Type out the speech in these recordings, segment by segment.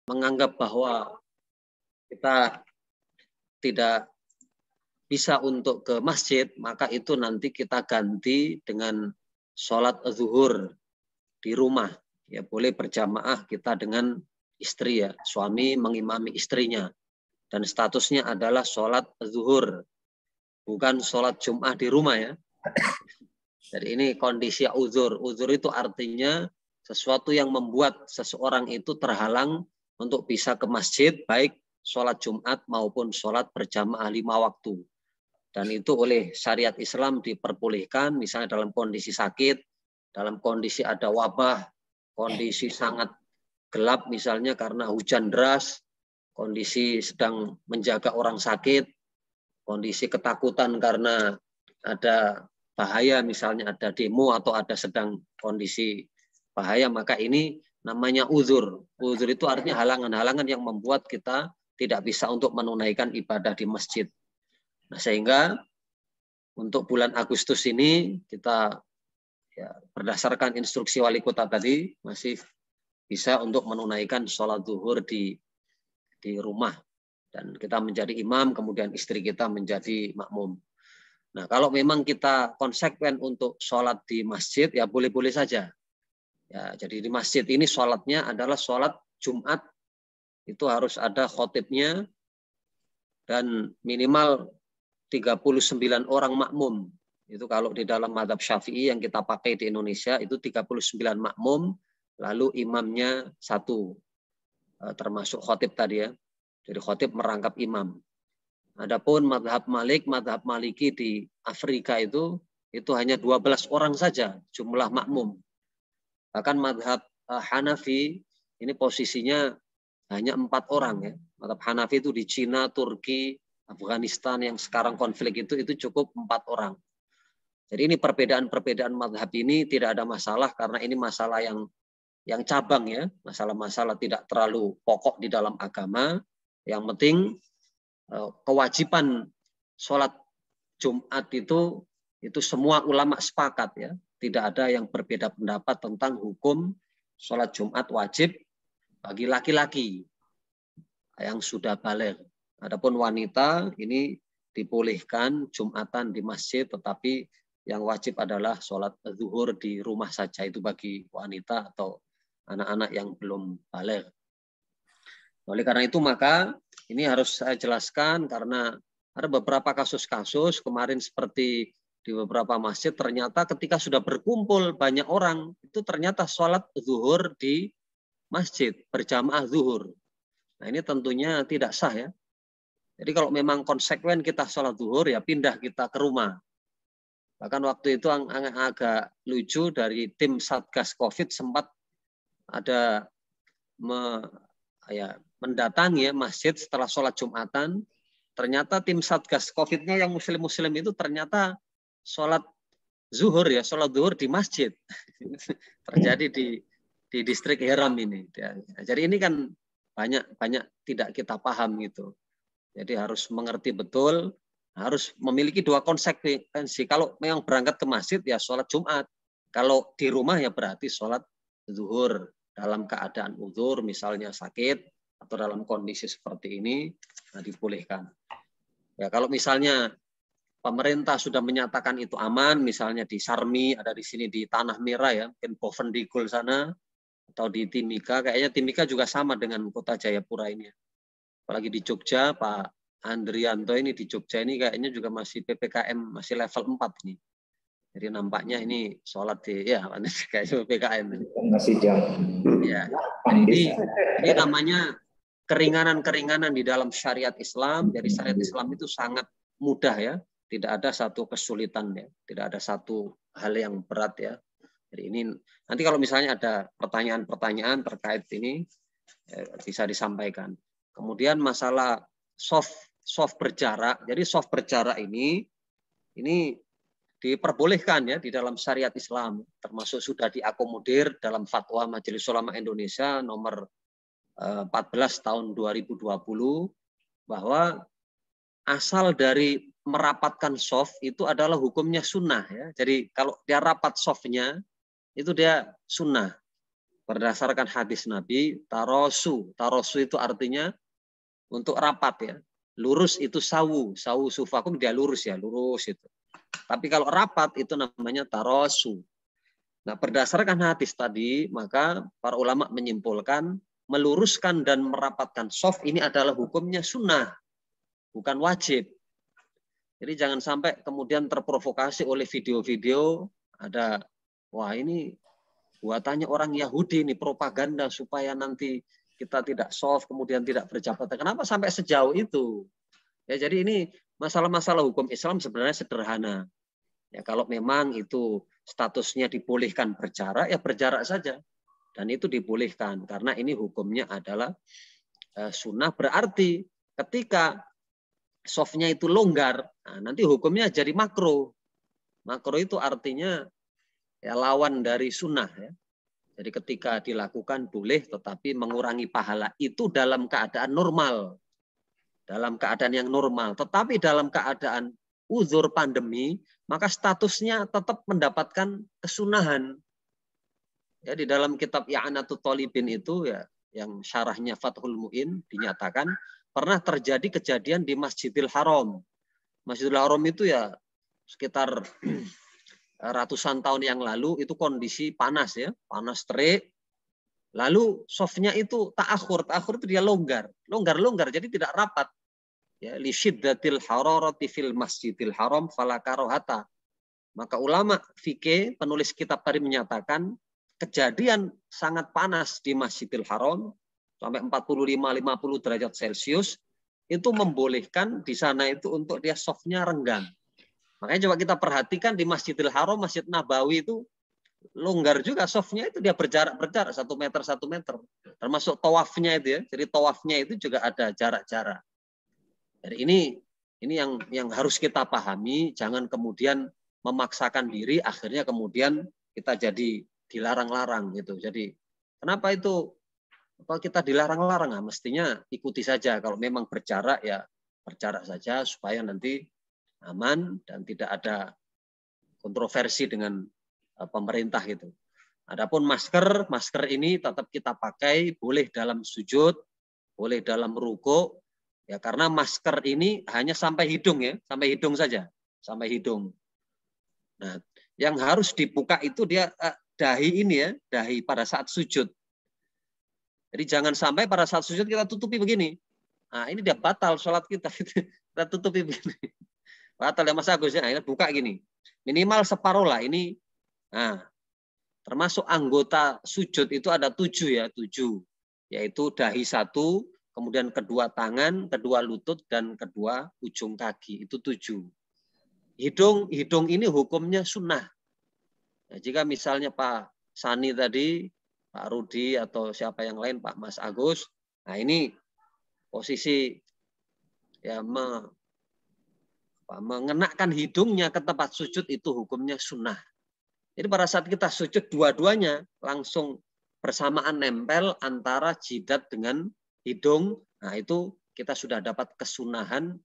menganggap bahwa kita tidak bisa untuk ke masjid, maka itu nanti kita ganti dengan sholat zuhur di rumah. Ya boleh berjamaah kita dengan istri ya, suami mengimami istrinya. Dan statusnya adalah sholat zuhur, bukan sholat Jum'ah di rumah ya. Jadi ini kondisi uzur. Uzur itu artinya sesuatu yang membuat seseorang itu terhalang untuk bisa ke masjid, baik sholat Jumat maupun sholat berjamaah 5 waktu. Dan itu oleh syariat Islam diperbolehkan, misalnya dalam kondisi sakit, dalam kondisi ada wabah, kondisi sangat gelap misalnya karena hujan deras, kondisi sedang menjaga orang sakit, kondisi ketakutan karena ada bahaya, misalnya ada demo atau ada sedang kondisi bahaya, maka ini namanya uzur. Uzur itu artinya halangan-halangan yang membuat kita tidak bisa untuk menunaikan ibadah di masjid. Nah, sehingga untuk bulan Agustus ini kita ya, berdasarkan instruksi wali kota tadi masih bisa untuk menunaikan sholat zuhur di rumah. Dan kita menjadi imam, kemudian istri kita menjadi makmum. Nah, kalau memang kita konsekuen untuk sholat di masjid, ya boleh-boleh saja. Ya, jadi di masjid ini sholatnya adalah sholat Jumat. Itu harus ada khotibnya dan minimal 39 orang makmum. Itu kalau di dalam mazhab Syafi'i yang kita pakai di Indonesia itu 39 makmum, lalu imamnya 1. Termasuk khotib tadi ya. Jadi khotib merangkap imam. Adapun mazhab Maliki di Afrika itu hanya 12 orang saja jumlah makmum. Bahkan mazhab Hanafi ini posisinya hanya 4 orang ya. Mazhab Hanafi itu di Cina, Turki, Afghanistan yang sekarang konflik itu cukup 4 orang. Jadi ini perbedaan-perbedaan mazhab ini tidak ada masalah karena ini masalah yang cabang ya, masalah-masalah tidak terlalu pokok di dalam agama. Yang penting kewajiban sholat Jumat itu semua ulama sepakat ya, tidak ada yang berbeda pendapat tentang hukum sholat Jumat wajib bagi laki-laki yang sudah baligh. Adapun wanita ini dibolehkan Jumatan di masjid, tetapi yang wajib adalah sholat zuhur di rumah saja, itu bagi wanita atau anak-anak yang belum baligh. Oleh karena itu maka ini harus saya jelaskan karena ada beberapa kasus-kasus kemarin seperti di beberapa masjid ternyata ketika sudah berkumpul banyak orang itu ternyata sholat zuhur di masjid berjamaah zuhur. Nah ini tentunya tidak sah ya. Jadi kalau memang konsekuen kita sholat zuhur ya pindah kita ke rumah. Bahkan waktu itu agak lucu dari tim Satgas Covid sempat ada mendatangi ya, masjid setelah sholat Jumatan. Ternyata tim Satgas Covid-nya yang muslim-muslim itu ternyata sholat zuhur ya, sholat zuhur di masjid. Terjadi di distrik Heram ini. Jadi ini kan banyak tidak kita paham gitu. Jadi harus mengerti betul, harus memiliki 2 konsekuensi. Kalau memang berangkat ke masjid ya sholat Jumat. Kalau di rumah ya berarti sholat zuhur dalam keadaan uzur, misalnya sakit atau dalam kondisi seperti ini, nah dibolehkan. Ya kalau misalnya pemerintah sudah menyatakan itu aman, misalnya di Sarmi, ada di sini di Tanah Merah ya, mungkin Bovendigul sana, atau di Timika, kayaknya Timika juga sama dengan kota Jayapura ini. Apalagi di Jogja, Pak Andrianto ini di Jogja ini kayaknya juga masih PPKM, masih level 4 nih. Jadi nampaknya ini sholat di, ya kayak PPKM. Masih jam. Ya, jadi ini namanya keringanan-keringanan di dalam syariat Islam. Jadi syariat Islam itu sangat mudah ya. Tidak ada satu kesulitan ya. Tidak ada satu hal yang berat ya. Jadi ini nanti kalau misalnya ada pertanyaan-pertanyaan terkait ini bisa disampaikan. Kemudian masalah soft berjarak. Jadi soft berjarak ini diperbolehkan ya di dalam syariat Islam, termasuk sudah diakomodir dalam fatwa Majelis Ulama Indonesia nomor 14 tahun 2020 bahwa asal dari merapatkan soft itu adalah hukumnya sunnah ya. Jadi kalau dia rapat softnya itu dia sunnah. berdasarkan hadis Nabi, tarosu. Tarosu itu artinya untuk rapat ya. Lurus itu sawu. Sawu sufakum dia lurus ya, lurus itu. Tapi kalau rapat itu namanya tarosu. Nah, berdasarkan hadis tadi, maka para ulama menyimpulkan meluruskan dan merapatkan soft ini adalah hukumnya sunnah, bukan wajib. Jadi jangan sampai kemudian terprovokasi oleh video-video ada, wah ini buatannya orang Yahudi ini propaganda supaya nanti kita tidak soft, kemudian tidak berjabatan. Kenapa sampai sejauh itu? Ya, jadi ini masalah-masalah hukum Islam sebenarnya sederhana. Ya, kalau memang itu statusnya dibolehkan berjarak, ya berjarak saja. Dan itu dibolehkan karena ini hukumnya adalah sunnah. Berarti ketika softnya itu longgar, nah, nanti hukumnya jadi makro. Makro itu artinya ya lawan dari sunnah ya. Jadi ketika dilakukan boleh, tetapi mengurangi pahala itu dalam keadaan normal, dalam keadaan yang normal. Tetapi dalam keadaan uzur pandemi, maka statusnya tetap mendapatkan kesunahan. Ya, di dalam kitab I'anatul Thalibin itu ya, yang syarahnya Fathul Mu'in dinyatakan pernah terjadi kejadian di Masjidil Haram. Masjidil Haram itu ya sekitar ratusan tahun yang lalu itu kondisi panas ya, panas terik. Lalu softnya itu ta'akhur itu dia longgar, jadi tidak rapat. Ya, li syiddatil hararati fil Masjidil Haram fala karohata. Maka ulama fikih penulis kitab tadi menyatakan kejadian sangat panas di Masjidil Haram sampai 45-50 derajat Celcius itu membolehkan di sana itu untuk dia softnya renggang. Makanya coba kita perhatikan di Masjidil Haram, Masjid Nabawi itu longgar juga softnya itu dia berjarak 1 meter 1 meter. Termasuk tawafnya itu ya. Jadi tawafnya itu juga ada jarak-jarak. Jadi ini yang harus kita pahami, jangan kemudian memaksakan diri akhirnya kemudian kita jadi dilarang-larang gitu. Jadi kenapa itu kita dilarang-larang? Nah, mestinya ikuti saja kalau memang berjarak ya berjarak saja supaya nanti aman dan tidak ada kontroversi dengan pemerintah gitu. Adapun masker ini tetap kita pakai, boleh dalam sujud, boleh dalam ruku, ya karena masker ini hanya sampai hidung ya, sampai hidung saja, sampai hidung. Nah, yang harus dibuka itu dia dahi ini ya, dahi pada saat sujud. Jadi jangan sampai pada saat sujud kita tutupi begini. Nah, ini dia batal sholat kita, kita tutupi begini. Batal ya Mas Agus ya, nah, buka gini. Minimal separuh lah ini. Nah, termasuk anggota sujud itu ada 7 ya, 7. Yaitu dahi 1, kemudian kedua tangan, kedua lutut, dan kedua ujung kaki. Itu 7. Hidung ini hukumnya sunnah. Nah, jika misalnya Pak Sani tadi, Pak Rudi, atau siapa yang lain, Pak Mas Agus, nah ini posisi ya mengenakan hidungnya ke tempat sujud itu hukumnya sunnah. Jadi pada saat kita sujud dua-duanya langsung bersamaan nempel antara jidat dengan hidung. Nah itu kita sudah dapat kesunahan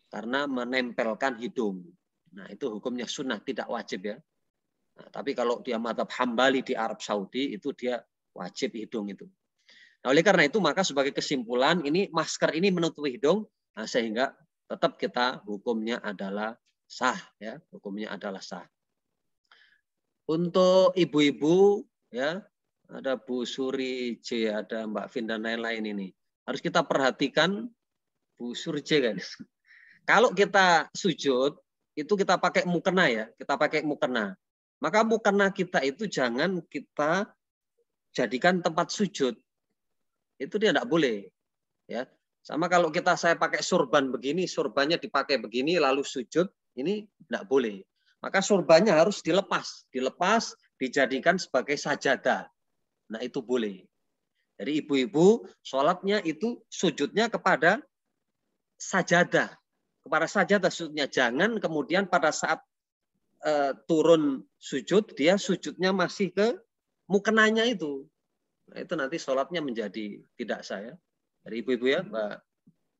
karena menempelkan hidung. Nah itu hukumnya sunnah, tidak wajib ya. Nah, tapi kalau dia mazhab Hambali di Arab Saudi itu dia wajib hidung itu. Nah, oleh karena itu maka sebagai kesimpulan ini masker ini menutupi hidung, nah, sehingga tetap kita hukumnya adalah sah ya, hukumnya adalah sah. Untuk ibu-ibu ya, ada Bu Suri J, ada Mbak Vin dan lain-lain ini. Harus kita perhatikan Bu Suri J kan. Kalau kita sujud itu kita pakai mukena ya, kita pakai mukena. Maka mukena kita itu jangan kita jadikan tempat sujud. Itu dia tidak boleh. Ya. Sama kalau saya pakai surban begini, surbannya dipakai begini lalu sujud, ini tidak boleh. Maka surbannya harus dilepas, dijadikan sebagai sajadah. Nah itu boleh. Jadi ibu-ibu sholatnya itu sujudnya kepada sajadah, sujudnya. Jangan kemudian pada saat turun sujud dia sujudnya masih ke mukenanya itu. Nah itu nanti sholatnya menjadi tidak sah ya. Dari ibu-ibu ya, Mbak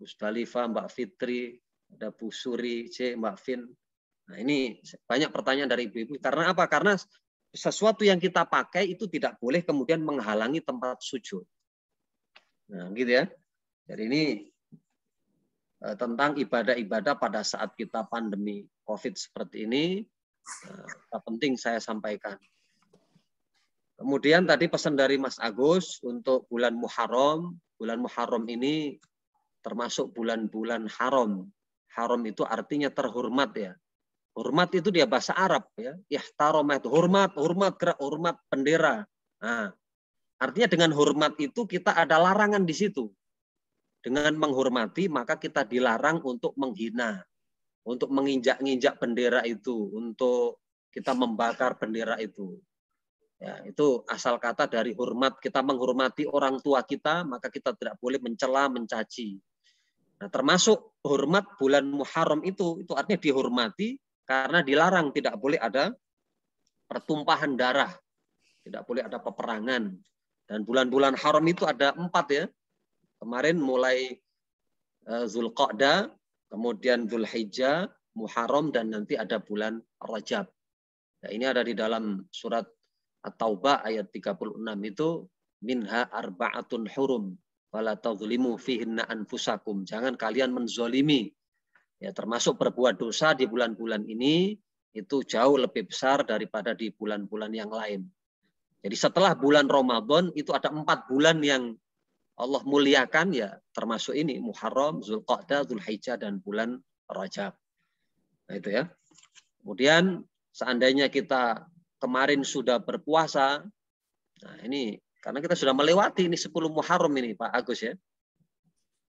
Mustalifah, Mbak Fitri, ada Bu Suri, Mbak Vin. Nah ini banyak pertanyaan dari ibu-ibu. Karena apa? Karena sesuatu yang kita pakai itu tidak boleh kemudian menghalangi tempat sujud. Nah, gitu ya. Jadi ini tentang ibadah-ibadah pada saat kita pandemi COVID seperti ini, penting saya sampaikan. Kemudian tadi pesan dari Mas Agus untuk bulan Muharram. Bulan Muharram ini termasuk bulan-bulan haram. Haram itu artinya terhormat ya. Hormat itu dia bahasa Arab ya. Ihtarama itu hormat, hormat gerak, hormat bendera. Nah, artinya dengan hormat itu kita ada larangan di situ. Dengan menghormati maka kita dilarang untuk menghina, untuk menginjak-injak bendera itu, untuk kita membakar bendera itu. Ya, itu asal kata dari hormat. Kita menghormati orang tua kita, maka kita tidak boleh mencela, mencaci. Nah, termasuk hormat bulan Muharram itu artinya dihormati karena dilarang, tidak boleh ada pertumpahan darah, tidak boleh ada peperangan. Dan bulan-bulan haram itu ada 4 ya. Kemarin mulai Zulqa'dah, kemudian Dzulhijjah, Muharram, dan nanti ada bulan Rajab. Nah, ini ada di dalam surat At-Taubah ayat 36 itu, minha arba'atun hurum wala tadzlimu fihinna anfusakum. Jangan kalian menzolimi. Ya, termasuk berbuat dosa di bulan-bulan ini itu jauh lebih besar daripada di bulan-bulan yang lain. Jadi setelah bulan Ramadan itu ada 4 bulan yang Allah muliakan ya, termasuk ini Muharram, Zulqa'dah, Dzulhijjah, dan bulan Rajab. Nah itu ya. Kemudian seandainya kita kemarin sudah berpuasa, nah ini karena kita sudah melewati ini 10 Muharram ini Pak Agus ya.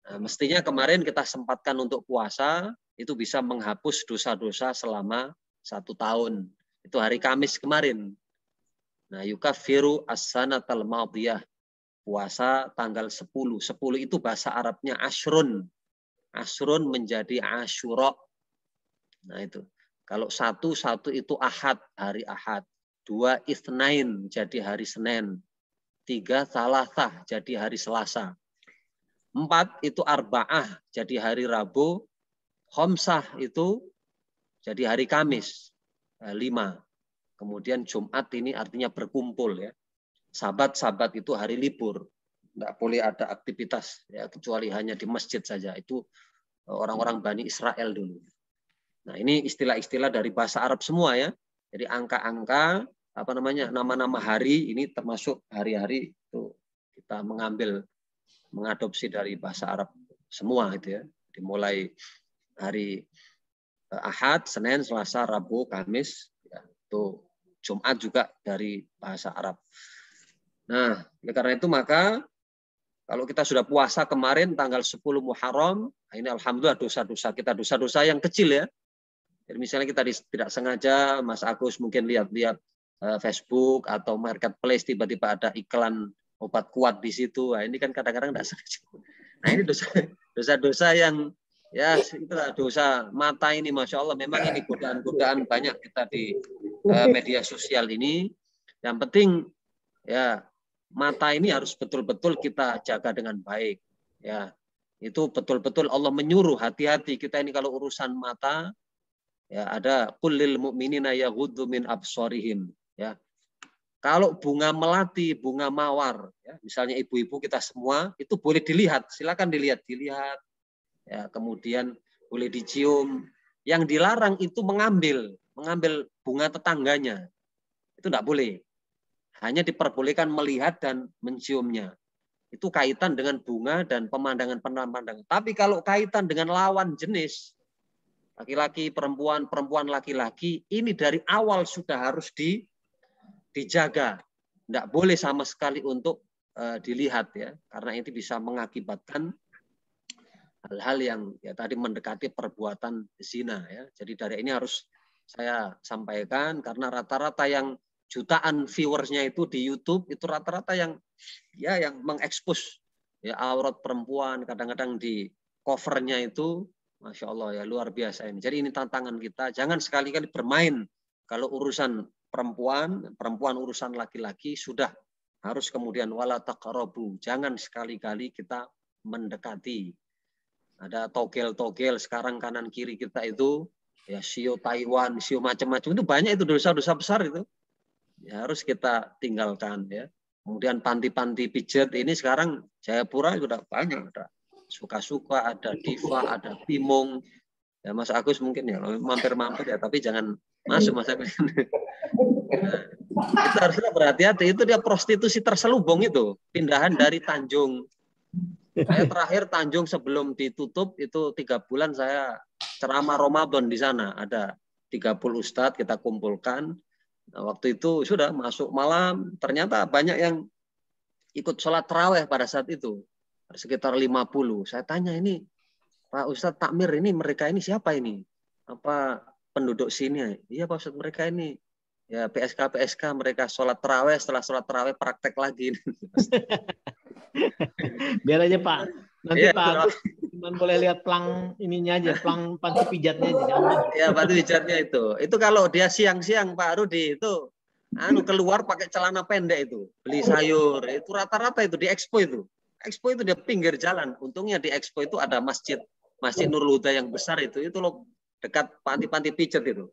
Nah, mestinya kemarin kita sempatkan untuk puasa, itu bisa menghapus dosa-dosa selama 1 tahun. Itu hari Kamis kemarin. Nah, yukaffiru as-sanatal madiyah. Puasa tanggal 10. 10 itu bahasa Arabnya ashrun. Ashrun menjadi Asyura. Nah itu. Kalau 1 itu Ahad, hari Ahad. 2 Itsnain, jadi hari Senin. 3 Tsalatsah, jadi hari Selasa. 4 itu Arba'ah, jadi hari Rabu. Khamsah itu jadi hari Kamis. 5. Kemudian Jumat ini artinya berkumpul ya. Sabat itu hari libur. Tidak boleh ada aktivitas ya, kecuali hanya di masjid saja. Itu orang-orang Bani Israel dulu. Nah, ini istilah-istilah dari bahasa Arab semua ya. Jadi angka-angka nama-nama hari ini termasuk hari-hari itu kita mengadopsi dari bahasa Arab semua gitu ya. Dimulai hari Ahad, Senin, Selasa, Rabu, Kamis, ya, itu Jumat juga dari bahasa Arab. Nah, karena itu maka kalau kita sudah puasa kemarin tanggal 10 Muharram, ini alhamdulillah dosa-dosa kita, dosa-dosa yang kecil ya. Jadi misalnya kita tidak sengaja, Mas Agus mungkin lihat-lihat Facebook atau marketplace tiba-tiba ada iklan obat kuat di situ. Nah, ini kan kadang-kadang tidak sengaja. Nah, ini dosa-dosa yang ya itulah dosa mata ini, Masya Allah. Memang ini godaan-godaan banyak kita di media sosial ini. Yang penting ya mata ini harus betul-betul kita jaga dengan baik. Ya, itu betul-betul Allah menyuruh hati-hati kita ini kalau urusan mata. Ya, ada kullil mu'minina yaghuddu min absarihim. Ya, kalau bunga melati, bunga mawar, ya, misalnya ibu-ibu kita semua, itu boleh dilihat, silakan dilihat. Ya, kemudian boleh dicium. Yang dilarang itu mengambil bunga tetangganya. Itu tidak boleh. Hanya diperbolehkan melihat dan menciumnya. Itu kaitan dengan bunga dan pemandangan-pemandangan. Tapi kalau kaitan dengan lawan jenis, laki-laki, perempuan, laki-laki, ini dari awal sudah harus dijaga. Tidak boleh sama sekali untuk dilihat ya, karena itu bisa mengakibatkan hal-hal yang ya tadi mendekati perbuatan zina ya. Jadi dari ini harus saya sampaikan karena rata-rata yang jutaan viewersnya itu di YouTube itu rata-rata yang mengekspos ya aurat perempuan, kadang-kadang di covernya itu Masya Allah ya luar biasa ini. Jadi ini tantangan kita. Jangan sekali-kali bermain kalau urusan perempuan urusan laki-laki sudah harus kemudian wala taqrabu. Jangan sekali-kali kita mendekati. Ada togel-togel sekarang kanan kiri kita itu ya sio Taiwan, sio macam-macam itu banyak itu dosa-dosa besar itu. ya harus kita tinggalkan ya. Kemudian panti-panti pijat ini sekarang Jayapura sudah banyak, ada Suka-Suka, ada Diva, ada Bimung. Ya Mas Agus mungkin ya mampir-mampir ya, tapi jangan masuk Mas Agus. Nah, kita harusnya berhati-hati, itu dia prostitusi terselubung itu, pindahan dari Tanjung. Saya terakhir Tanjung sebelum ditutup itu 3 bulan saya ceramah Ramadan di sana, ada 30 ustadz kita kumpulkan. Nah, waktu itu sudah masuk malam, ternyata banyak yang ikut sholat taraweh pada saat itu, sekitar 50. Saya tanya ini, Pak Ustadz Takmir, ini mereka ini siapa ini? Apa penduduk sini? Iya Pak Ustadz, mereka ini ya PSK mereka sholat taraweh, setelah sholat taraweh praktek lagi. Biar aja Pak. Nanti Iya, Pak Agus cuma boleh lihat pelang ininya aja, pelang panci pijatnya aja. Jangan. Ya panci pijatnya itu. Itu kalau dia siang-siang Pak Rudi itu keluar pakai celana pendek itu, beli sayur. Itu rata-rata itu di Expo itu. Expo itu di pinggir jalan. Untungnya di Expo itu ada Masjid Nurul Huda yang besar itu loh, dekat panti-panti pijat itu.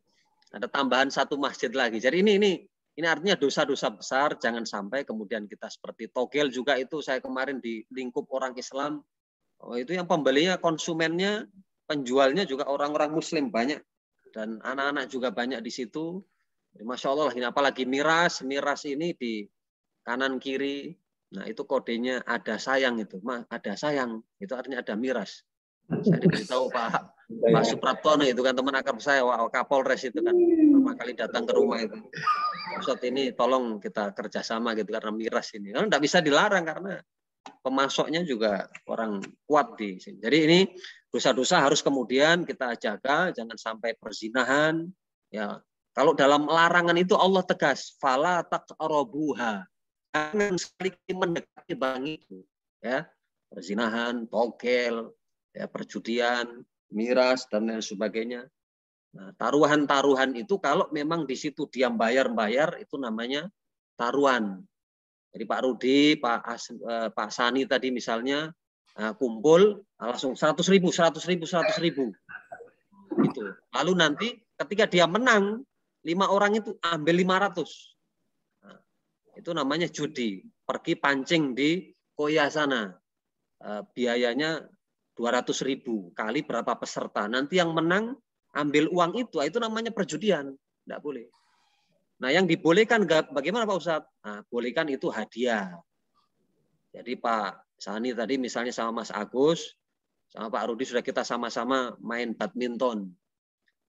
Ada tambahan 1 masjid lagi. Jadi ini artinya dosa-dosa besar, jangan sampai kemudian kita seperti togel juga itu, saya kemarin di lingkup orang Islam, itu yang pembelinya, konsumennya, penjualnya juga orang-orang Muslim banyak, dan anak-anak juga banyak di situ. Masya Allah, ini apalagi miras ini di kanan kiri, nah itu kodenya ada sayang itu, ada sayang, itu artinya ada miras. Saya diberitahu Pak Supraptono itu kan teman akrab saya, Kapolres itu kan pertama kali datang ke rumah itu. Ustadz ini tolong kita kerjasama gitu karena miras ini. Karena tidak bisa dilarang karena pemasoknya juga orang kuat di sini. Jadi ini dosa-dosa harus kemudian kita jaga, jangan sampai perzinahan. Ya, kalau dalam larangan itu Allah tegas, fala taqrabuha. Jangan sekali mendekati barang itu. Ya, perzinahan, togel, ya, perjudian, miras dan lain sebagainya. Nah, taruhan-taruhan itu kalau memang di situ dia bayar itu namanya taruhan. Jadi Pak Rudi, Pak Sani tadi misalnya kumpul langsung 100.000. Gitu. Lalu nanti ketika dia menang 5 orang itu ambil 500. Nah, itu namanya judi. Pergi pancing di Koya sana. Biayanya 200.000 kali berapa peserta. Nanti yang menang ambil uang itu namanya perjudian. Tidak boleh. Nah, yang dibolehkan bagaimana Pak Ustadz? Nah, bolehkan itu hadiah. Jadi Pak Sani tadi misalnya sama Mas Agus, sama Pak Rudi sudah kita sama-sama main badminton.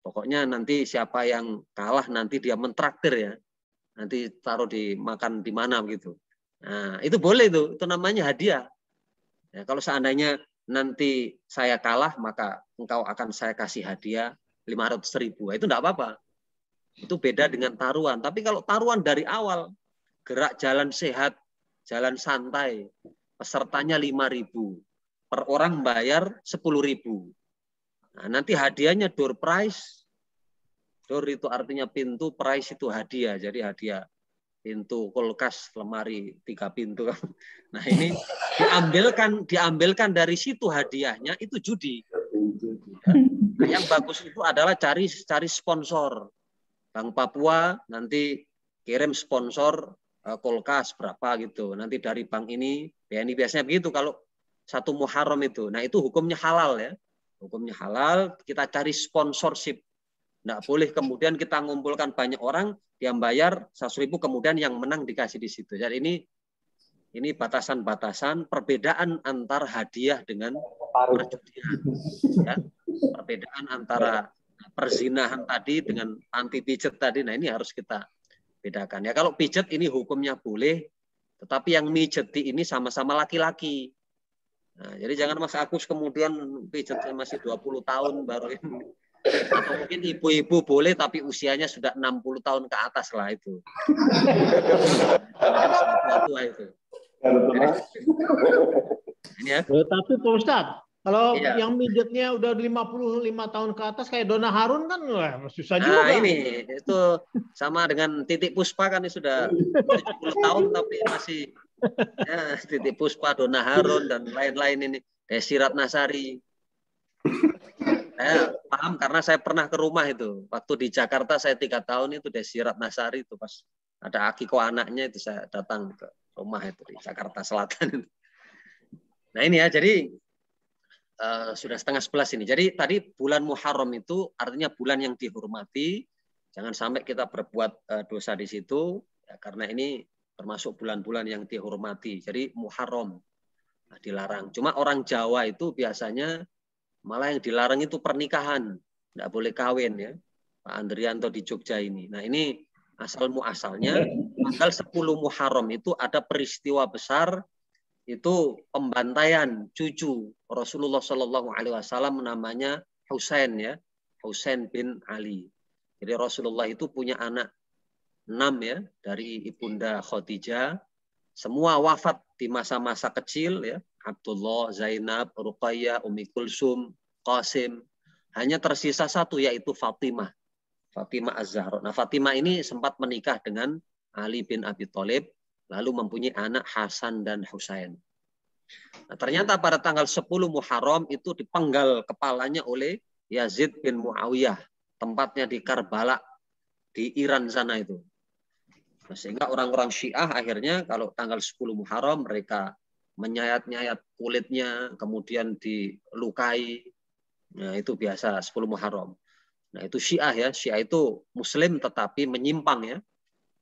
Pokoknya nanti siapa yang kalah nanti dia mentraktir ya. Nanti taruh makan di mana begitu. Nah, itu boleh itu namanya hadiah. Ya, kalau seandainya nanti saya kalah, maka engkau akan saya kasih hadiah 500.000. Itu enggak apa-apa. Itu beda dengan taruhan. Tapi kalau taruhan dari awal, gerak jalan sehat, jalan santai, pesertanya 5.000. Per orang bayar 10.000. Nah, nanti hadiahnya door prize. Door itu artinya pintu, prize itu hadiah. Jadi hadiah pintu kulkas, lemari 3 pintu. Nah ini diambilkan dari situ hadiahnya, itu judi. Nah, yang bagus itu adalah cari sponsor. Bank Papua nanti kirim sponsor kulkas berapa gitu. Nanti dari bank ini, ya ini biasanya begitu kalau 1 Muharram itu. Nah itu hukumnya halal ya. Hukumnya halal, kita cari sponsorship. Nggak boleh kemudian kita ngumpulkan banyak orang, dia bayar 100.000 kemudian yang menang dikasih di situ. Jadi ini batasan-batasan perbedaan antara hadiah dengan perjudian. Ya. Perbedaan antara perzinahan tadi dengan anti pijat tadi, nah ini harus kita bedakan. Ya kalau pijat ini hukumnya boleh, tetapi yang mijeti ini sama-sama laki-laki. Nah, jadi jangan Mas Agus kemudian pijatnya masih 20 tahun baru ini. Atau mungkin ibu-ibu boleh tapi usianya sudah 60 tahun ke atas lah itu. Tua-tua itu. Ini ya. Tapi Pak Ustadz, kalau yang mijitnya udah 55 tahun ke atas kayak Donna Harun kan susah juga. Nah ini itu sama dengan Titik Puspa kan ini sudah 70 tahun tapi masih ya, Titik Puspa, Donna Harun dan lain-lain ini. Desi Ratnasari. Saya paham karena saya pernah ke rumah itu. Waktu di Jakarta saya 3 tahun itu Desi Ratnasari itu pas Ada akikoh anaknya itu saya datang ke rumah itu di Jakarta Selatan. Nah ini ya, jadi sudah 10:30 ini. Jadi tadi bulan Muharram itu artinya bulan yang dihormati. Jangan sampai kita berbuat dosa di situ, ya, karena ini termasuk bulan-bulan yang dihormati. Jadi Muharram dilarang. Cuma orang Jawa itu biasanya malah yang dilarang itu pernikahan, tidak boleh kawin ya. Pak Andrianto di Jogja ini. Nah ini asal muasalnya tanggal 10 Muharram itu ada peristiwa besar, itu pembantaian cucu Rasulullah Shallallahu Alaihi Wasallam namanya Husain ya, Husain bin Ali. Jadi Rasulullah itu punya anak 6 ya dari ibunda Khadijah. Semua wafat di masa-masa kecil ya. Abdullah, Zainab, Ruqayyah, Ummi Kulsum, Qasim. Hanya tersisa satu yaitu Fatimah. Fatimah Az-Zahra. Nah, Fatimah ini sempat menikah dengan Ali bin Abi Thalib, lalu mempunyai anak Hasan dan Husain. Nah, ternyata pada tanggal 10 Muharram itu dipenggal kepalanya oleh Yazid bin Muawiyah, tempatnya di Karbala, di Iran sana itu. Nah, sehingga orang-orang Syiah akhirnya kalau tanggal 10 Muharram mereka menyayat-nyayat kulitnya, kemudian dilukai. Nah, itu biasa 10 Muharram. Nah, itu Syiah ya. Syiah itu Muslim tetapi menyimpang ya.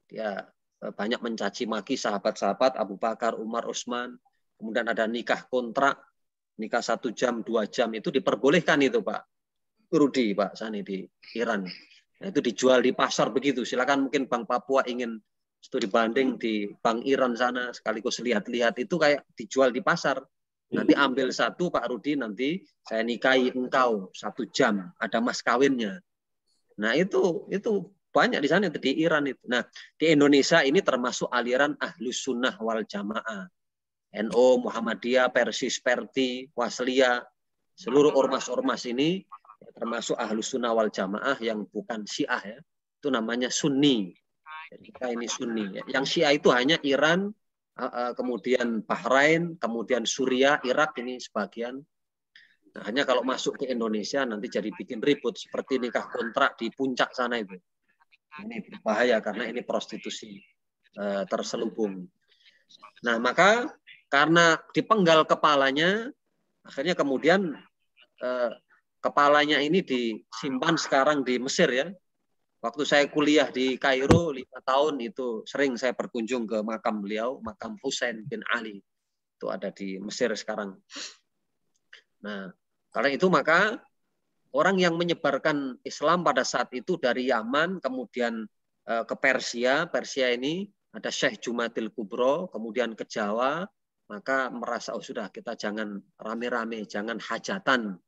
Dia banyak mencaci maki sahabat-sahabat Abu Bakar, Umar, Utsman. Kemudian ada nikah kontrak, nikah 1 jam, 2 jam itu diperbolehkan itu Pak Rudi, Pak Sani di Iran. Nah, itu dijual di pasar begitu. Silakan mungkin Bank Papua ingin studi banding di Bank Iran sana sekaligus lihat-lihat itu kayak dijual di pasar. Nanti ambil satu Pak Rudi, nanti saya nikahi engkau 1 jam, ada mas kawinnya. Nah itu banyak di sana di Iran itu. Nah di Indonesia ini termasuk aliran Ahlus Sunnah wal Jamaah, NU, Muhammadiyah, Persis, Perti, Wasliyah, seluruh ormas-ormas ini termasuk Ahlus Sunnah wal Jamaah yang bukan Syiah ya. Itu namanya Sunni. Jadi kita ini Sunni. Ya. Yang Syiah itu hanya Iran, kemudian Bahrain, kemudian Suriah, Irak ini sebagian. Nah, hanya kalau masuk ke Indonesia nanti jadi bikin ribut seperti nikah kontrak di puncak sana itu. Ini berbahaya karena ini prostitusi terselubung. Nah, maka karena dipenggal kepalanya, akhirnya kemudian kepalanya ini disimpan sekarang di Mesir ya. Waktu saya kuliah di Kairo 5 tahun itu sering saya berkunjung ke makam beliau, makam Husain bin Ali. Itu ada di Mesir sekarang. Nah, karena itu maka orang yang menyebarkan Islam pada saat itu dari Yaman, kemudian ke Persia. Persia ini ada Syekh Jumatil Kubro, kemudian ke Jawa, maka merasa, oh sudah kita jangan rame-rame, jangan hajatan,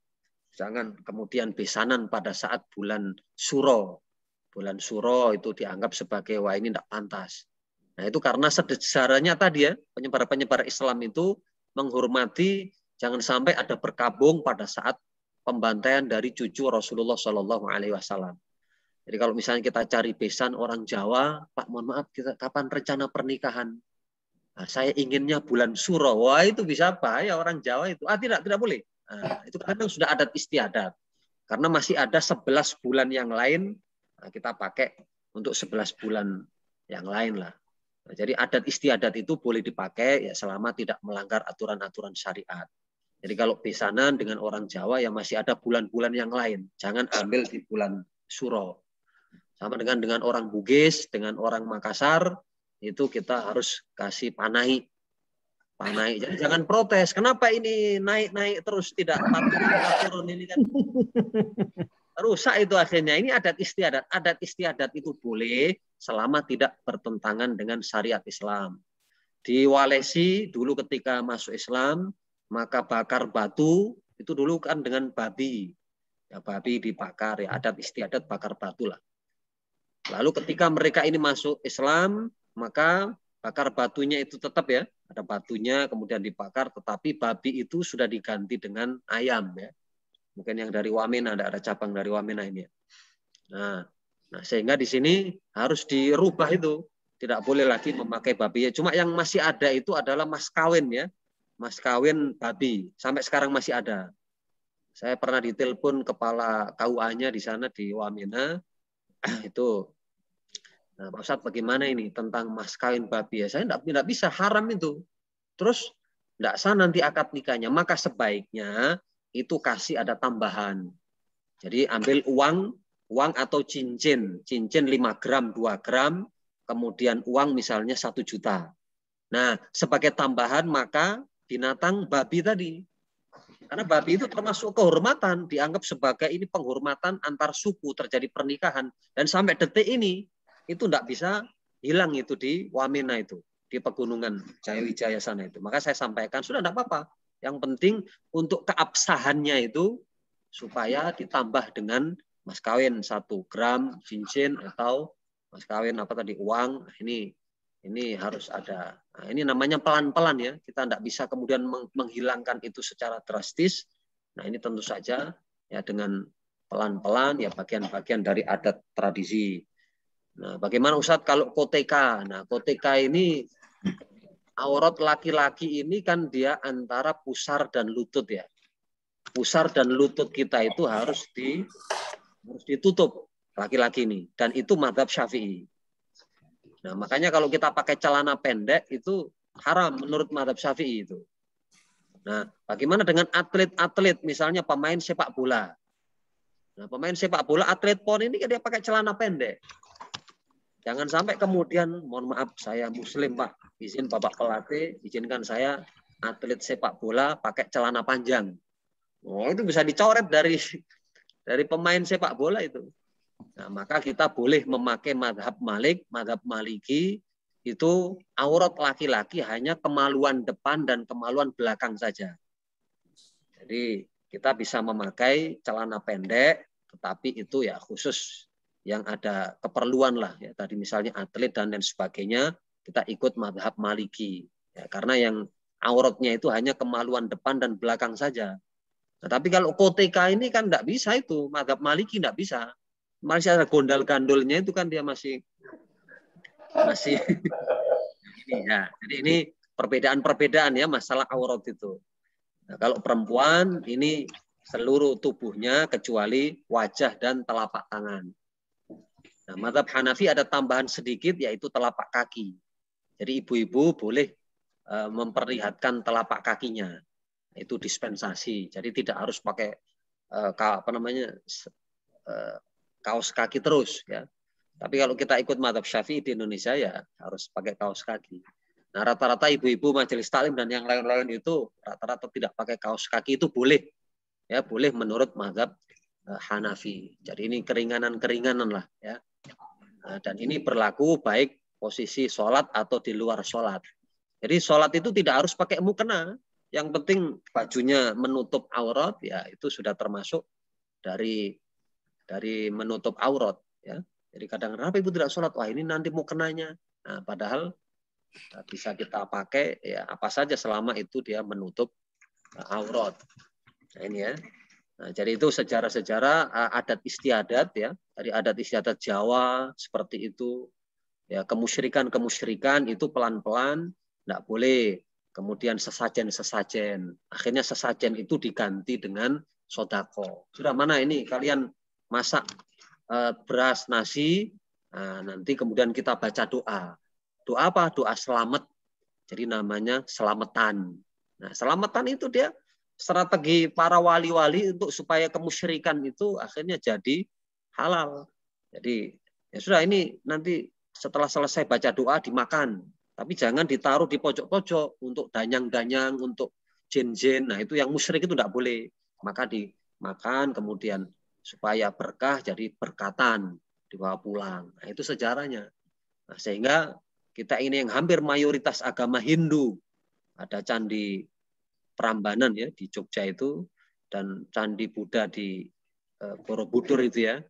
jangan kemudian besanan pada saat bulan Suro. Bulan Suro itu dianggap sebagai, wah ini tidak pantas. Nah itu karena sejarahnya tadi ya, penyebar-penyebar Islam itu menghormati, jangan sampai ada berkabung pada saat pembantaian dari cucu Rasulullah Shallallahu Alaihi Wasallam. Jadi kalau misalnya kita cari besan orang Jawa, Pak mohon maaf, kita kapan rencana pernikahan? Nah, saya inginnya bulan Suro. Wah itu bisa bahaya orang Jawa itu. Tidak boleh. Nah, itu kadang sudah adat istiadat. Karena masih ada 11 bulan yang lain, nah, kita pakai untuk 11 bulan yang lain lah. Nah, jadi adat istiadat itu boleh dipakai ya selama tidak melanggar aturan-aturan syariat. Jadi kalau besanan dengan orang Jawa yang masih ada bulan-bulan yang lain, jangan ambil di bulan Suro. Sama dengan orang Bugis, dengan orang Makassar, itu kita harus kasih panai. Jadi jangan protes. Kenapa ini naik terus tidak turun ini kan? Rusak itu akhirnya. Ini adat istiadat. Adat istiadat itu boleh selama tidak bertentangan dengan syariat Islam. Di Walesi dulu ketika masuk Islam, maka bakar batu itu dulu kan dengan babi. Ya, babi dibakar, ya adat istiadat bakar batu lah. Lalu ketika mereka ini masuk Islam, maka bakar batunya itu tetap ya, ada batunya kemudian dibakar, tetapi babi itu sudah diganti dengan ayam ya. Mungkin yang dari Wamena, ada cabang dari Wamena ini. Nah, sehingga di sini harus dirubah itu. Tidak boleh lagi memakai babi. Cuma yang masih ada itu adalah mas kawin ya. Mas kawin babi. Sampai sekarang masih ada. Saya pernah ditelepon kepala KUA-nya di sana di Wamena. Itu Nah, Pak Ustadz bagaimana ini tentang mas kawin babi? Ya, saya tidak bisa, haram itu. Terus tidak sah nanti akad nikahnya. Maka sebaiknya itu kasih ada tambahan. Jadi ambil uang atau cincin 5 gram, 2 gram, kemudian uang misalnya 1 juta. Nah, sebagai tambahan maka binatang babi tadi. Karena babi itu termasuk kehormatan, dianggap sebagai ini penghormatan antar suku terjadi pernikahan. Dan sampai detik ini, itu tidak bisa hilang itu di Wamena itu, di pegunungan Jayawijaya sana itu. Maka saya sampaikan, sudah tidak apa-apa. Yang penting untuk keabsahannya itu, supaya ditambah dengan mas kawin 1 gram cincin atau mas kawin apa tadi uang. Ini harus ada. Nah, ini namanya pelan-pelan ya. Kita tidak bisa kemudian menghilangkan itu secara drastis. Nah, ini tentu saja ya dengan pelan-pelan ya bagian-bagian dari adat tradisi. Nah, bagaimana Ustadz kalau koteka? Nah, koteka ini aurat laki-laki ini kan dia antara pusar dan lutut ya. Pusar dan lutut kita itu harus ditutup laki-laki ini. Dan itu mazhab Syafi'i. Nah, makanya kalau kita pakai celana pendek itu haram menurut mazhab Syafi'i itu. Nah, bagaimana dengan atlet-atlet misalnya pemain sepak bola? Nah, pemain sepak bola atlet PON ini dia pakai celana pendek. Jangan sampai kemudian, mohon maaf saya muslim Pak, izin Bapak pelatih, izinkan saya atlet sepak bola pakai celana panjang. Oh, itu bisa dicoret dari pemain sepak bola itu. Nah, maka kita boleh memakai mazhab Maliki itu aurat laki-laki hanya kemaluan depan dan kemaluan belakang saja. Jadi kita bisa memakai celana pendek, tetapi itu ya khusus yang ada keperluan lah ya. Tadi misalnya atlet dan lain sebagainya, kita ikut mazhab Maliki. Ya, karena yang auratnya itu hanya kemaluan depan dan belakang saja. Nah, tapi kalau koteka ini kan tidak bisa itu, mazhab Maliki tidak bisa. Masih ada gondal-gandulnya itu kan dia masih ini ya. Jadi ini perbedaan-perbedaan ya masalah aurat itu. Nah, kalau perempuan ini seluruh tubuhnya kecuali wajah dan telapak tangan. Nah, mazhab Hanafi ada tambahan sedikit yaitu telapak kaki. Jadi ibu-ibu boleh memperlihatkan telapak kakinya. Itu dispensasi. Jadi tidak harus pakai kaos kaki terus ya. Tapi kalau kita ikut mazhab Syafi'i di Indonesia ya harus pakai kaos kaki. Nah, rata-rata ibu-ibu majelis taklim dan yang lain-lain itu rata-rata tidak pakai kaos kaki itu boleh. Ya, boleh menurut mazhab Hanafi. Jadi ini keringanan-keringanan lah ya. Nah, dan ini berlaku baik posisi sholat atau di luar sholat. Jadi sholat itu tidak harus pakai mukena. Yang penting bajunya menutup aurat ya itu sudah termasuk dari menutup aurat ya. Jadi kadang-kadang ibu tidak sholat, wah ini nanti mukenanya. Nah, padahal bisa kita pakai ya apa saja selama itu dia menutup aurat. Nah, ini ya. Nah, jadi itu sejarah-sejarah adat istiadat ya. Dari adat istiadat Jawa seperti itu. Ya, kemusyrikan itu pelan-pelan enggak boleh. Kemudian sesajen. Akhirnya sesajen itu diganti dengan sodako. Sudah mana ini kalian masak beras nasi, nah, nanti kemudian kita baca doa. Doa apa? Doa selamat. Jadi namanya selamatan. Nah, selamatan itu dia strategi para wali-wali untuk supaya kemusyrikan itu akhirnya jadi halal. Jadi ya sudah ini nanti setelah selesai baca doa dimakan. Tapi jangan ditaruh di pojok-pojok untuk danyang-danyang, untuk jin-jin. Nah, itu yang musyrik itu tidak boleh. Maka dimakan kemudian supaya berkah jadi berkatan dibawa pulang. Nah, itu sejarahnya. Nah, sehingga kita ini yang hampir mayoritas agama Hindu. Ada candi Prambanan ya di Jogja itu dan candi Buddha di Borobudur itu ya.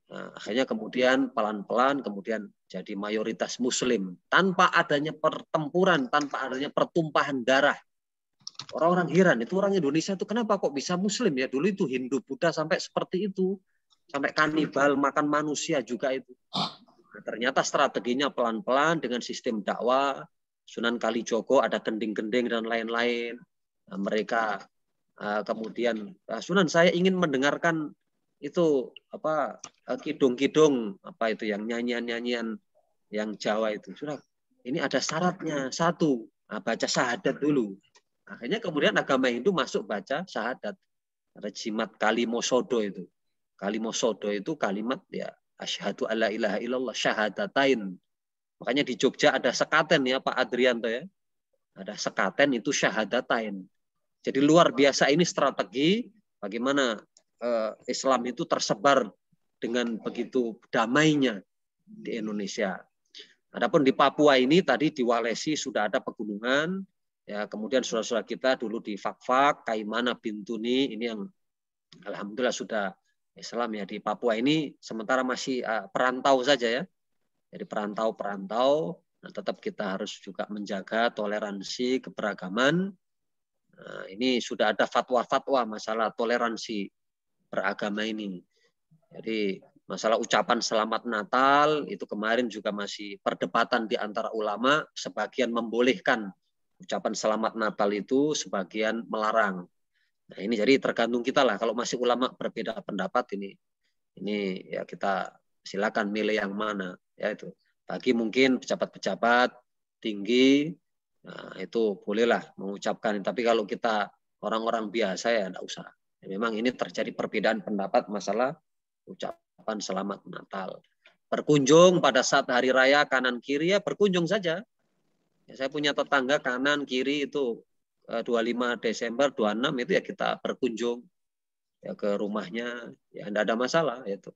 Nah, akhirnya kemudian pelan-pelan kemudian jadi mayoritas Muslim tanpa adanya pertempuran, tanpa adanya pertumpahan darah. Orang-orang heran itu orang Indonesia itu kenapa kok bisa Muslim ya? Dulu itu Hindu Buddha sampai seperti itu, sampai kanibal makan manusia juga itu. Nah, ternyata strateginya pelan-pelan dengan sistem dakwah. Sunan Kalijogo ada gending-gending dan lain-lain. Nah, mereka kemudian Sunan saya ingin mendengarkan itu apa kidung-kidung apa itu yang nyanyian-nyanyian yang Jawa itu. Sudah, ini ada syaratnya. Satu, baca syahadat dulu. Akhirnya kemudian agama Hindu masuk baca syahadat. Ada jimat kalimosodo itu. Kalimosodo itu kalimat ya asyhadu alla ilaha illallah syahadatain. Makanya di Jogja ada sekaten ya Pak Adrianto ya. Ada sekaten itu syahadatain. Jadi luar biasa ini strategi bagaimana Islam itu tersebar dengan begitu damainya di Indonesia. Adapun di Papua ini tadi di Walesi sudah ada pegunungan, ya kemudian saudara-saudara kita dulu di Fakfak, Kaimana, Bintuni ini yang alhamdulillah sudah Islam ya. Di Papua ini sementara masih perantau saja ya. Jadi perantau, nah, tetap kita harus juga menjaga toleransi keberagaman. Nah, ini sudah ada fatwa-fatwa masalah toleransi beragama ini. Jadi masalah ucapan selamat Natal itu kemarin juga masih perdebatan di antara ulama, sebagian membolehkan ucapan selamat Natal itu, sebagian melarang. Nah, ini jadi tergantung kita lah. Kalau masih ulama berbeda pendapat ini ya kita silakan milih yang mana ya itu. Bagi mungkin pejabat-pejabat tinggi, nah, itu bolehlah mengucapkan. Tapi kalau kita orang-orang biasa ya enggak usah. Ya, memang ini terjadi perbedaan pendapat masalah ucapan selamat Natal. Berkunjung pada saat hari raya kanan kiri ya berkunjung saja. Ya, saya punya tetangga kanan kiri itu 25 Desember 26 itu ya kita berkunjung ya ke rumahnya ya enggak ada masalah itu.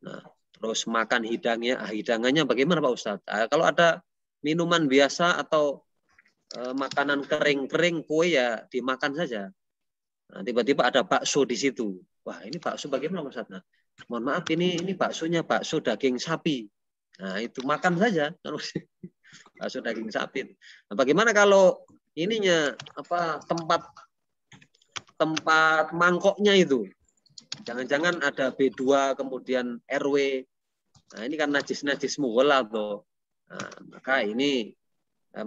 Nah, terus makan hidangannya bagaimana Pak Ustadz? Kalau ada minuman biasa atau makanan kering-kering kue ya dimakan saja. Nah, tiba-tiba ada bakso di situ. Wah, ini bakso bagaimana Pak Ustadz? Nah, mohon maaf ini baksonya bakso daging sapi. Nah, itu makan saja. Bakso daging sapi. Nah, bagaimana kalau ininya tempat mangkoknya itu? Jangan-jangan ada B2 kemudian RW. Nah, ini kan najis-najis mughallah tuh. Nah, maka ini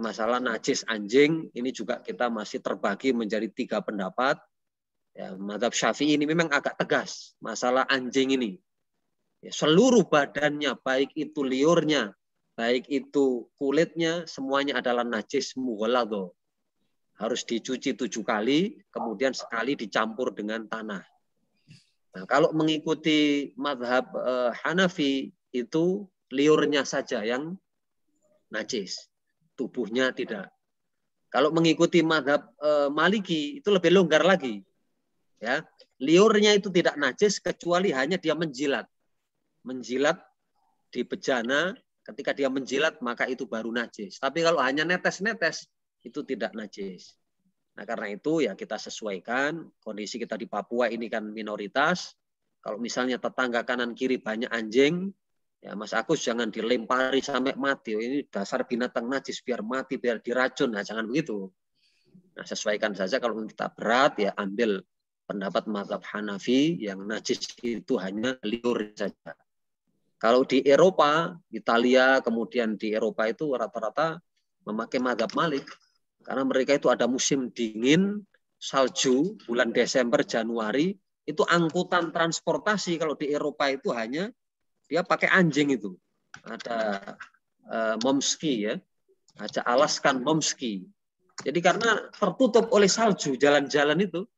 masalah najis anjing ini juga kita masih terbagi menjadi 3 pendapat. Ya, mazhab Syafi'i ini memang agak tegas masalah anjing ini. Ya, seluruh badannya, baik itu liurnya, baik itu kulitnya, semuanya adalah najis mughalladh. Harus dicuci 7 kali, kemudian sekali dicampur dengan tanah. Nah, kalau mengikuti mazhab Hanafi itu liurnya saja yang najis, tubuhnya tidak. Kalau mengikuti mazhab Maliki itu lebih longgar lagi. Ya, liurnya itu tidak najis kecuali hanya dia menjilat. Menjilat di bejana, ketika dia menjilat maka itu baru najis. Tapi kalau hanya netes-netes itu tidak najis. Nah, karena itu ya kita sesuaikan kondisi kita di Papua ini kan minoritas. Kalau misalnya tetangga kanan kiri banyak anjing, ya Mas Agus jangan dilempari sampai mati. Ini dasar binatang najis biar mati, biar diracun. Nah, jangan begitu. Nah, sesuaikan saja kalau kita berat ya ambil pendapat mazhab Hanafi yang najis itu hanya liur saja. Kalau di Eropa, Italia, kemudian di Eropa itu rata-rata memakai mazhab Malik. Karena mereka itu ada musim dingin, salju, bulan Desember, Januari, itu angkutan transportasi kalau di Eropa itu hanya dia pakai anjing itu. Ada momski ya, ada Alaskan momski. Jadi karena tertutup oleh salju, jalan-jalan itu,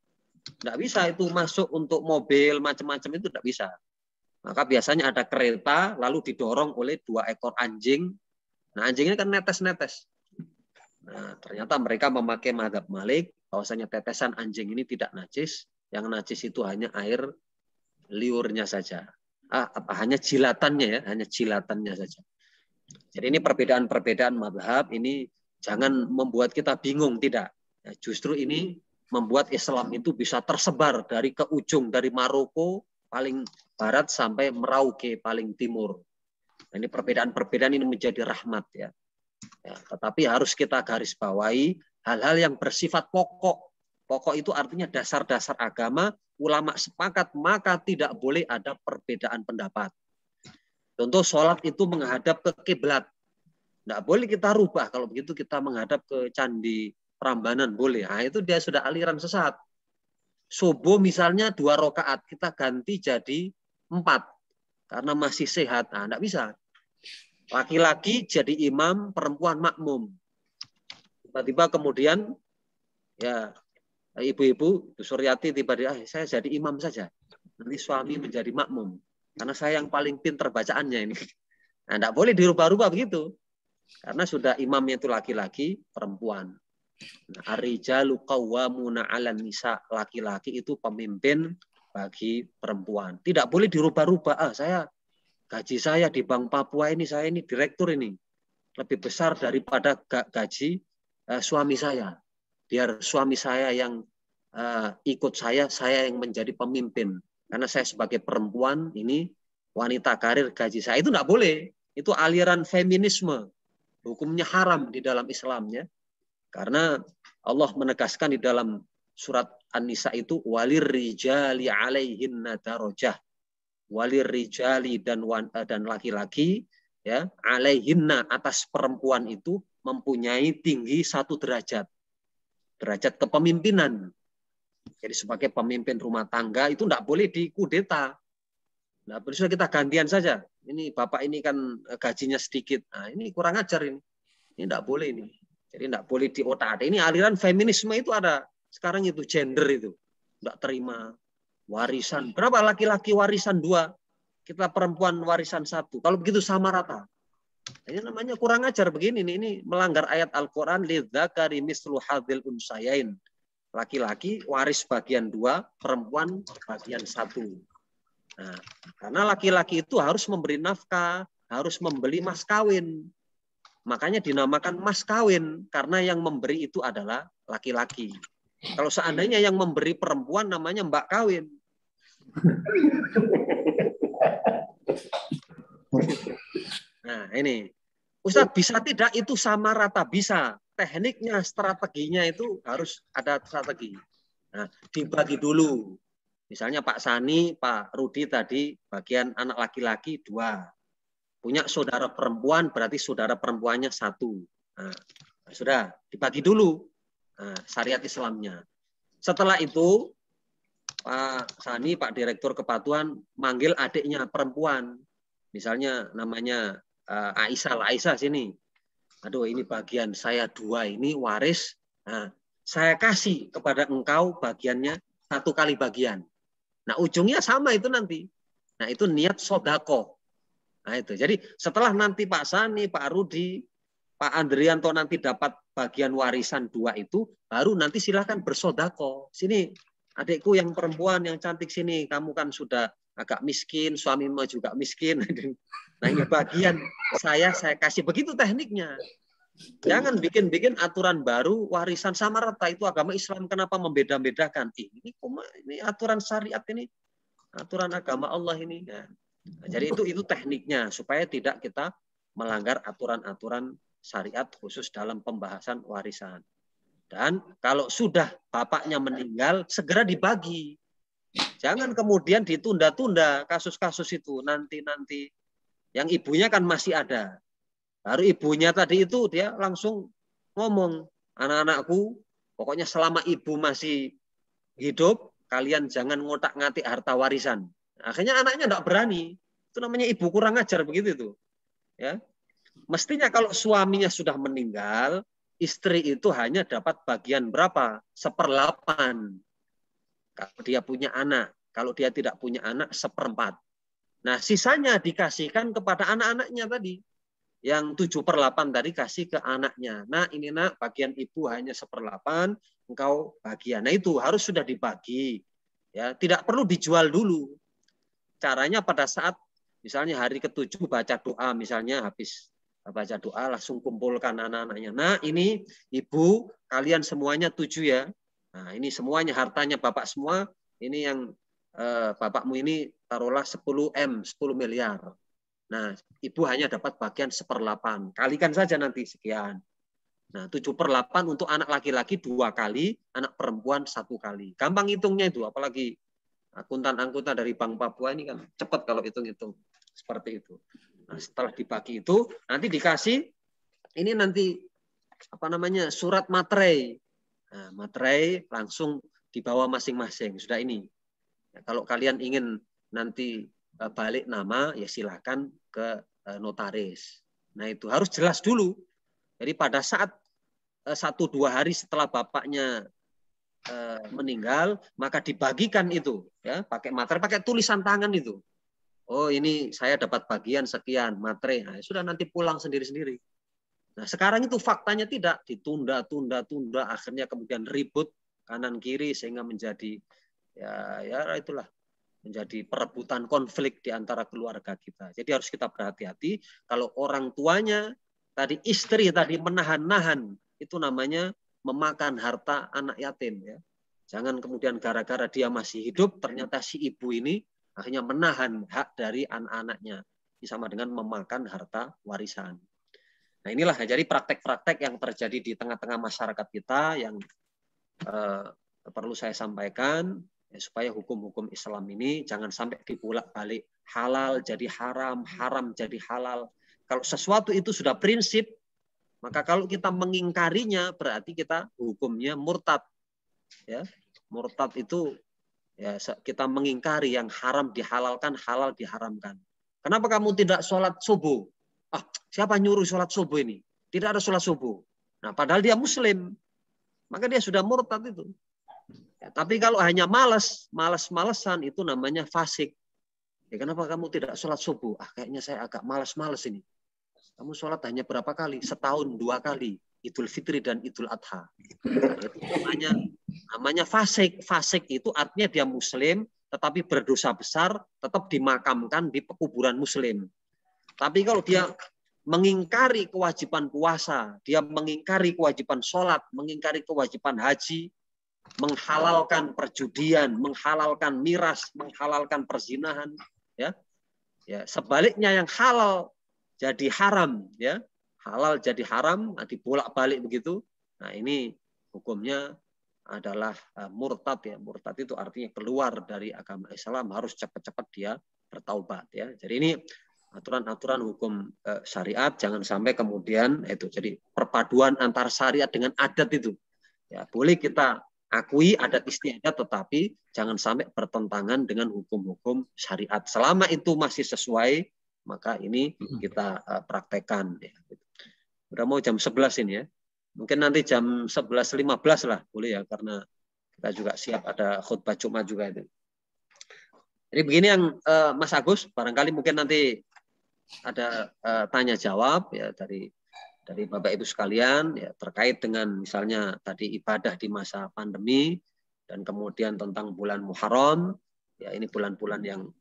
tidak bisa itu masuk untuk mobil, macam-macam itu tidak bisa. Maka biasanya ada kereta, lalu didorong oleh 2 ekor anjing. Nah, anjing ini kan netes-netes. Nah, ternyata mereka memakai mazhab Malik, bahwasanya tetesan anjing ini tidak najis, yang najis itu hanya air liurnya saja. Hanya jilatannya ya, hanya jilatannya saja. Jadi ini perbedaan-perbedaan mazhab ini jangan membuat kita bingung, tidak. Nah, justru ini membuat Islam itu bisa tersebar dari ke ujung, dari Maroko paling barat sampai Merauke paling timur. Nah, ini perbedaan-perbedaan ini menjadi rahmat ya. Ya, tetapi harus kita garis bawahi hal-hal yang bersifat pokok. Pokok itu artinya dasar-dasar agama, ulama sepakat, maka tidak boleh ada perbedaan pendapat. Contoh sholat itu menghadap ke kiblat. Tidak boleh kita rubah, kalau begitu kita menghadap ke Candi Prambanan, boleh. Nah, itu dia sudah aliran sesat. Subuh misalnya 2 rakaat, kita ganti jadi 4. Karena masih sehat. Nah, tidak bisa. Laki-laki jadi imam, perempuan makmum. Tiba-tiba kemudian ya ibu-ibu, Bu Suryati tiba-tiba, saya jadi imam saja. Nanti suami menjadi makmum. Karena saya yang paling pinter bacaannya ini. Nah, tidak boleh dirubah-rubah begitu. Karena sudah imamnya itu laki-laki, perempuan. Nah, ar-rijalu qawwamuna 'alan nisa, laki-laki itu pemimpin bagi perempuan. Tidak boleh dirubah-rubah. Saya gaji saya di Bank Papua ini, saya ini direktur ini. Lebih besar daripada gaji suami saya. Biar suami saya yang ikut saya yang menjadi pemimpin. Karena saya sebagai perempuan ini, wanita karir, gaji saya. Itu tidak boleh. Itu aliran feminisme. Hukumnya haram di dalam Islamnya. Karena Allah menegaskan di dalam surat An-Nisa itu walir rijali alaihinna darajah. Walir rijali dan laki-laki ya alaihinna atas perempuan itu mempunyai tinggi 1 derajat. Derajat kepemimpinan. Jadi sebagai pemimpin rumah tangga itu tidak boleh dikudeta. Nah, sudah kita gantian saja. Ini bapak ini kan gajinya sedikit. Nah, ini kurang ajar ini. Ini tidak boleh ini. Jadi tidak boleh diotak-atik. Ini aliran feminisme itu ada. Sekarang itu gender itu. Tidak terima warisan. Kenapa laki-laki warisan 2? Kita perempuan warisan 1. Kalau begitu sama rata. Ini namanya kurang ajar begini. Ini melanggar ayat Al-Quran. Lidzakari mislu hadzil unsayain. Laki-laki waris bagian 2, perempuan bagian 1. Nah, karena laki-laki itu harus memberi nafkah, harus membeli mas kawin. Makanya dinamakan mas kawin, karena yang memberi itu adalah laki-laki. Kalau seandainya yang memberi perempuan namanya mbak kawin. Nah ini, Ustadz bisa tidak itu sama rata? Bisa. Tekniknya, strateginya itu harus ada strategi. Nah, dibagi dulu. Misalnya Pak Sani, Pak Rudi tadi bagian anak laki-laki 2. Punya saudara perempuan, berarti saudara perempuannya 1. Nah, sudah, dibagi dulu syariat Islamnya. Setelah itu, Pak Sani, Pak Direktur Kepatuhan, manggil adiknya perempuan. Misalnya namanya Aisyah sini. Aduh, ini bagian saya 2 ini waris. Nah, saya kasih kepada engkau bagiannya 1 kali bagian. Nah, ujungnya sama itu nanti. Nah, itu niat sodako. Nah, itu. Jadi setelah nanti Pak Sani, Pak Rudi, Pak Andrianto nanti dapat bagian warisan 2 itu, baru nanti silahkan bersodako. Sini, adikku yang perempuan, yang cantik sini. Kamu kan sudah agak miskin, suamimu juga miskin. Nah, ini bagian saya kasih. Begitu tekniknya. Jangan bikin aturan baru warisan sama rata. Itu agama Islam kenapa membeda-bedakan? Ini aturan syariat ini, aturan agama Allah ini. Nah, jadi itu tekniknya supaya tidak kita melanggar aturan-aturan syariat khusus dalam pembahasan warisan. Dan kalau sudah bapaknya meninggal, segera dibagi. Jangan kemudian ditunda-tunda kasus-kasus itu nanti. Yang ibunya kan masih ada. Baru ibunya tadi itu dia langsung ngomong, anak-anakku, pokoknya selama ibu masih hidup, kalian jangan ngotak-ngatik harta warisan. Akhirnya anaknya tidak berani. Itu namanya ibu kurang ajar begitu itu. Ya. Mestinya kalau suaminya sudah meninggal, istri itu hanya dapat bagian berapa? 1/8. Kalau dia punya anak. Kalau dia tidak punya anak, 1/4. Nah, sisanya dikasihkan kepada anak-anaknya tadi. Yang 7/8 tadi kasih ke anaknya. Nah, ini nak, bagian ibu hanya 1/8, engkau bagian. Nah, itu harus sudah dibagi. Ya, tidak perlu dijual dulu. Caranya pada saat misalnya hari ke-7 baca doa, misalnya habis baca doa langsung kumpulkan anak-anaknya. Nah, ini ibu, kalian semuanya 7 ya. Nah, ini semuanya hartanya bapak semua. Ini yang bapakmu ini taruhlah 10 miliar. Nah, ibu hanya dapat bagian 1/8. Kalikan saja nanti sekian. Nah, 7/8 untuk anak laki-laki 2 kali, anak perempuan 1 kali. Gampang hitungnya itu, apalagi akuntan-akuntan dari Bank Papua ini kan cepat kalau hitung-hitung seperti itu. Nah, setelah dibagi itu, nanti dikasih ini nanti surat materai. Nah, materai langsung dibawa masing-masing. Sudah ini. Ya, kalau kalian ingin nanti balik nama, ya silakan ke notaris. Nah itu harus jelas dulu. Jadi pada saat 1-2 hari setelah bapaknya meninggal, maka dibagikan itu, ya, pakai materai, pakai tulisan tangan itu. Oh ini saya dapat bagian sekian materai. Nah, sudah nanti pulang sendiri-sendiri. Nah sekarang itu faktanya tidak, ditunda, akhirnya kemudian ribut kanan kiri sehingga menjadi ya itulah, menjadi perebutan konflik di antara keluarga kita. Jadi harus kita berhati-hati kalau orang tuanya tadi, istri tadi menahan-nahan, itu namanya memakan harta anak yatim, ya. Jangan kemudian gara-gara dia masih hidup ternyata si ibu ini akhirnya menahan hak dari anak-anaknya. Ini sama dengan memakan harta warisan. Nah inilah jadi praktek-praktek yang terjadi di tengah-tengah masyarakat kita yang perlu saya sampaikan, ya, supaya hukum-hukum Islam ini jangan sampai dibulak-balik, halal jadi haram, haram jadi halal. Kalau sesuatu itu sudah prinsip, maka kalau kita mengingkarinya berarti kita hukumnya murtad. Ya, murtad itu ya kita mengingkari yang haram dihalalkan, halal diharamkan. Kenapa kamu tidak sholat subuh? Ah, siapa nyuruh sholat subuh ini? Tidak ada sholat subuh. Nah, padahal dia muslim, maka dia sudah murtad itu. Ya, tapi kalau hanya malas-malesan itu namanya fasik. Ya, kenapa kamu tidak sholat subuh? Ah, kayaknya saya agak malas-males ini. Kamu sholat hanya berapa kali? Setahun 2 kali. Idul Fitri dan Idul Adha. Nah, itu namanya fasik. Fasik itu artinya dia muslim, tetapi berdosa besar, tetap dimakamkan di pekuburan muslim. Tapi kalau dia mengingkari kewajiban puasa, dia mengingkari kewajiban sholat, mengingkari kewajiban haji, menghalalkan perjudian, menghalalkan miras, menghalalkan perzinahan, ya, sebaliknya yang halal jadi haram, ya, halal jadi haram, dibolak-balik begitu. Nah ini hukumnya adalah murtad, ya. Murtad itu artinya keluar dari agama Islam, harus cepat-cepat dia bertaubat, ya. Jadi ini aturan-aturan hukum syariat, jangan sampai kemudian itu jadi perpaduan antara syariat dengan adat itu. Ya, boleh kita akui adat istiadat, tetapi jangan sampai bertentangan dengan hukum-hukum syariat. Selama itu masih sesuai, maka ini kita praktekkan. Ya. Udah mau jam 11 ini, ya. Mungkin nanti jam 11.15 lah, boleh, ya, karena kita juga siap ada khutbah Jumat juga itu. Jadi begini yang Mas Agus, barangkali mungkin nanti ada tanya jawab, ya, dari Bapak Ibu sekalian, ya, terkait dengan misalnya tadi ibadah di masa pandemi dan kemudian tentang bulan Muharram, ya, ini bulan-bulan yang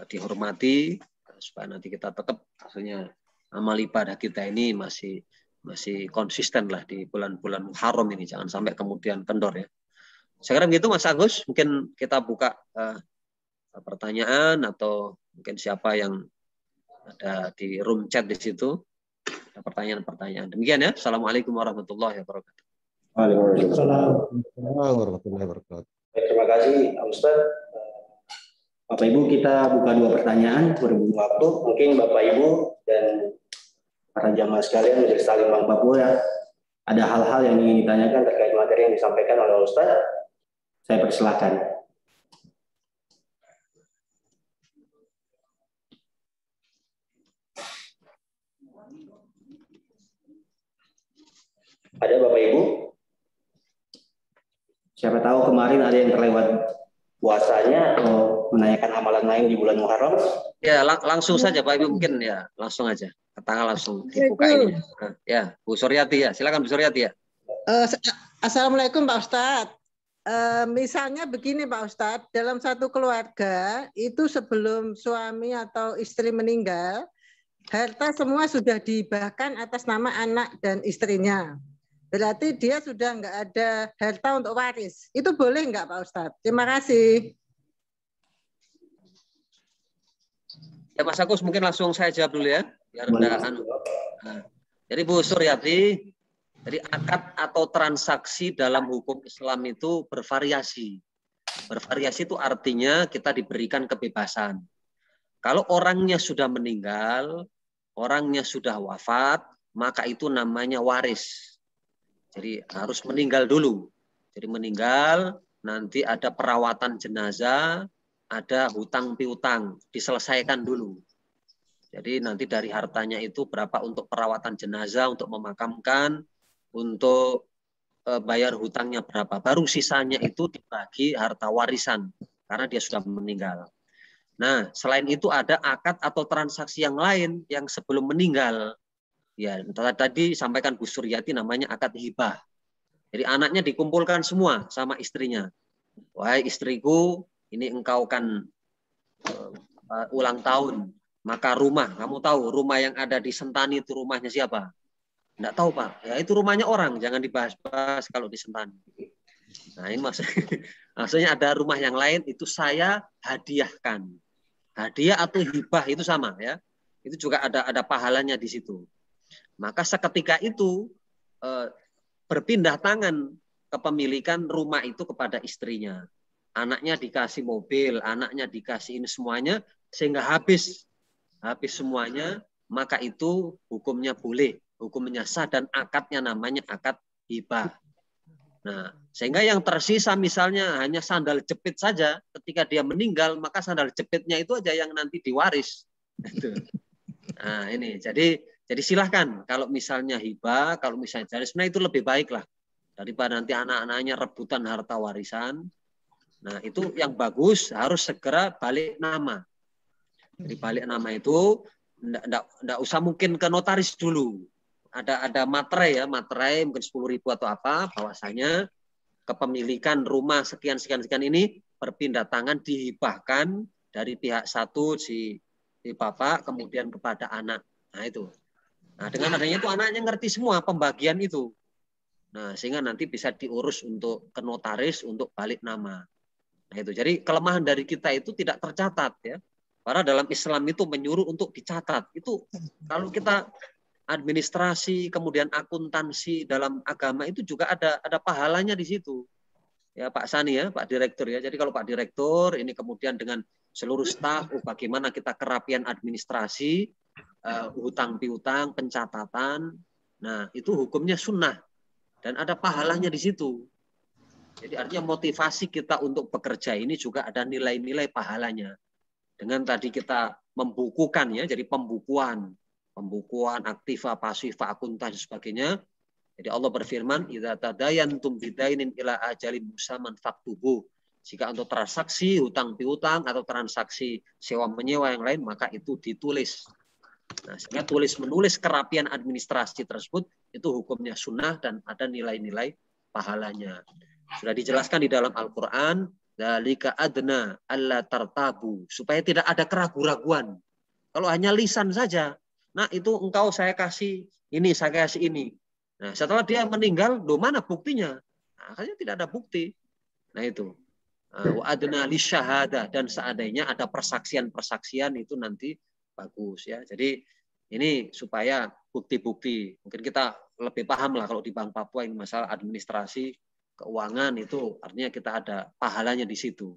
dihormati supaya nanti kita tetap akhirnya amal ibadah kita ini masih konsisten lah di bulan-bulan Muharram ini, jangan sampai kemudian kendor, ya. Saya kira begitu Mas Agus, mungkin kita buka pertanyaan atau mungkin siapa yang ada di room chat di situ. Pertanyaan-pertanyaan. Demikian, ya. Assalamualaikum warahmatullahi wabarakatuh. Waalaikumsalam warahmatullahi wabarakatuh. Terima kasih, Ustaz. Bapak Ibu, kita buka 2 pertanyaan berhubung waktu. Mungkin Bapak Ibu dan para jamaah sekalian Majelis Taklim Bank Papua, ya, ada hal-hal yang ingin ditanyakan terkait materi yang disampaikan oleh Ustaz. Saya persilahkan. Ada Bapak Ibu? Siapa tahu kemarin ada yang terlewat puasanya atau menanyakan amalan lain di bulan Muharram? Ya, langsung saja Pak Ibu, mungkin, ya, langsung aja. Katakan langsung dibuka ini. Ya, Bu Suryati, ya. Silakan Bu Suryati, ya. Assalamualaikum Pak Ustadz. Misalnya begini Pak Ustadz, dalam satu keluarga itu sebelum suami atau istri meninggal, harta semua sudah dihibahkan atas nama anak dan istrinya. Berarti dia sudah nggak ada harta untuk waris. Itu boleh nggak Pak Ustadz? Terima kasih. Ya Mas Agus, mungkin langsung saya jawab dulu, ya. Biar jadi Bu Suryati, jadi akad atau transaksi dalam hukum Islam itu bervariasi. Bervariasi itu artinya kita diberikan kebebasan. Kalau orangnya sudah meninggal, orangnya sudah wafat, maka itu namanya waris. Jadi harus meninggal dulu. Jadi meninggal, nanti ada perawatan jenazah, ada hutang piutang, diselesaikan dulu. Jadi nanti dari hartanya itu berapa untuk perawatan jenazah, untuk memakamkan, untuk bayar hutangnya berapa. Baru sisanya itu dibagi harta warisan karena dia sudah meninggal. Nah, selain itu ada akad atau transaksi yang lain yang sebelum meninggal. Ya, tadi sampaikan Bu Suryati namanya akad hibah. Jadi anaknya dikumpulkan semua sama istrinya. Wahai istriku, ini engkau kan ulang tahun. Maka rumah, kamu tahu rumah yang ada di Sentani itu rumahnya siapa? Enggak tahu, Pak. Ya itu rumahnya orang, jangan dibahas-bahas kalau di Sentani. Nah, ini maksudnya ada rumah yang lain itu saya hadiahkan. Hadiah atau hibah itu sama ya. Itu juga ada pahalanya di situ. Maka seketika itu berpindah tangan kepemilikan rumah itu kepada istrinya. Anaknya dikasih mobil, anaknya dikasih ini semuanya sehingga habis semuanya, maka itu hukumnya boleh, hukumnya sah dan akadnya namanya akad hibah. Nah, sehingga yang tersisa misalnya hanya sandal jepit saja, ketika dia meninggal maka sandal jepitnya itu aja yang nanti diwaris. Nah, ini jadi silahkan kalau misalnya hibah, kalau misalnya jadi sebenarnya itu lebih baik lah daripada nanti anak-anaknya rebutan harta warisan. Nah, itu yang bagus harus segera balik nama. Jadi balik nama itu enggak usah mungkin ke notaris dulu. Ada materai ya, materai mungkin 10.000 atau apa, bahwasanya kepemilikan rumah sekian ini berpindah tangan dihibahkan dari pihak satu si bapak kemudian kepada anak. Nah itu. Nah dengan adanya itu anaknya ngerti semua pembagian itu. Nah sehingga nanti bisa diurus untuk ke notaris untuk balik nama. Nah itu. Jadi kelemahan dari kita itu tidak tercatat ya. Karena dalam Islam itu menyuruh untuk dicatat. Itu kalau kita administrasi kemudian akuntansi dalam agama itu juga ada pahalanya di situ. Ya Pak Sani ya, Pak Direktur ya. Jadi kalau Pak Direktur ini kemudian dengan seluruh staf bagaimana kita kerapian administrasi, hutang piutang, pencatatan. Nah, itu hukumnya sunnah dan ada pahalanya di situ. Jadi artinya motivasi kita untuk bekerja ini juga ada nilai-nilai pahalanya. Dengan tadi kita membukukan ya, jadi pembukuan aktiva, pasifa, akuntan dan sebagainya. Jadi Allah berfirman, "Idza tadayantum bidainin ila ajalin musamman faktubu." Jika untuk transaksi hutang piutang atau transaksi sewa menyewa yang lain maka itu ditulis. Nah, sehingga tulis menulis kerapian administrasi tersebut itu hukumnya sunnah dan ada nilai-nilai pahalanya. Sudah dijelaskan di dalam Al-Qur'an, dzalika adna alla tartabu, supaya tidak ada keraguan-raguan. Kalau hanya lisan saja, nah itu engkau saya kasih ini, saya kasih ini. Nah, setelah dia meninggal, do mana buktinya? Nah, akhirnya tidak ada bukti. Nah, itu. Wa adna lisyahada, dan seandainya ada persaksian-persaksian itu nanti bagus ya. Jadi ini supaya bukti-bukti. Mungkin kita lebih paham lah kalau di Bank Papua ini masalah administrasi keuangan itu artinya kita ada pahalanya di situ.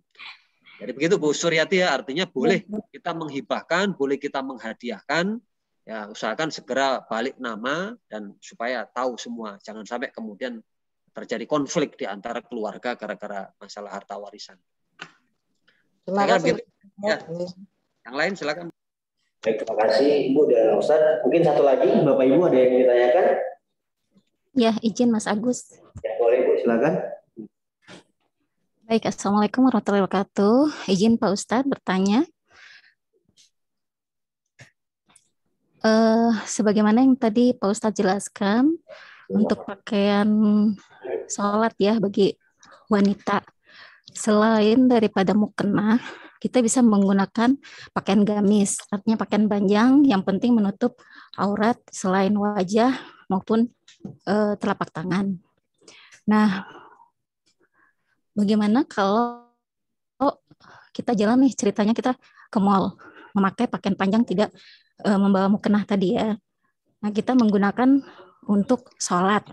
Jadi begitu Bu Suryati ya, artinya boleh kita menghibahkan, boleh kita menghadiahkan, ya usahakan segera balik nama dan supaya tahu semua. Jangan sampai kemudian terjadi konflik di antara keluarga gara-gara masalah harta warisan. Terima kasih. Ya. Yang lain silakan. Baik, terima kasih Ibu dan Ustadz. Mungkin satu lagi, Bapak Ibu ada yang ditanyakan? Ya, izin Mas Agus. Ya, boleh Bu, silakan. Baik, Assalamualaikum warahmatullahi wabarakatuh. Izin Pak Ustadz bertanya. Sebagaimana yang tadi Pak Ustadz jelaskan, untuk pakaian sholat ya bagi wanita, selain daripada mukena, kita bisa menggunakan pakaian gamis, artinya pakaian panjang yang penting menutup aurat selain wajah maupun telapak tangan. Nah, bagaimana kalau kita jalan nih, ceritanya kita ke mall, memakai pakaian panjang tidak membawa mukena tadi ya. Nah, kita menggunakan untuk sholat.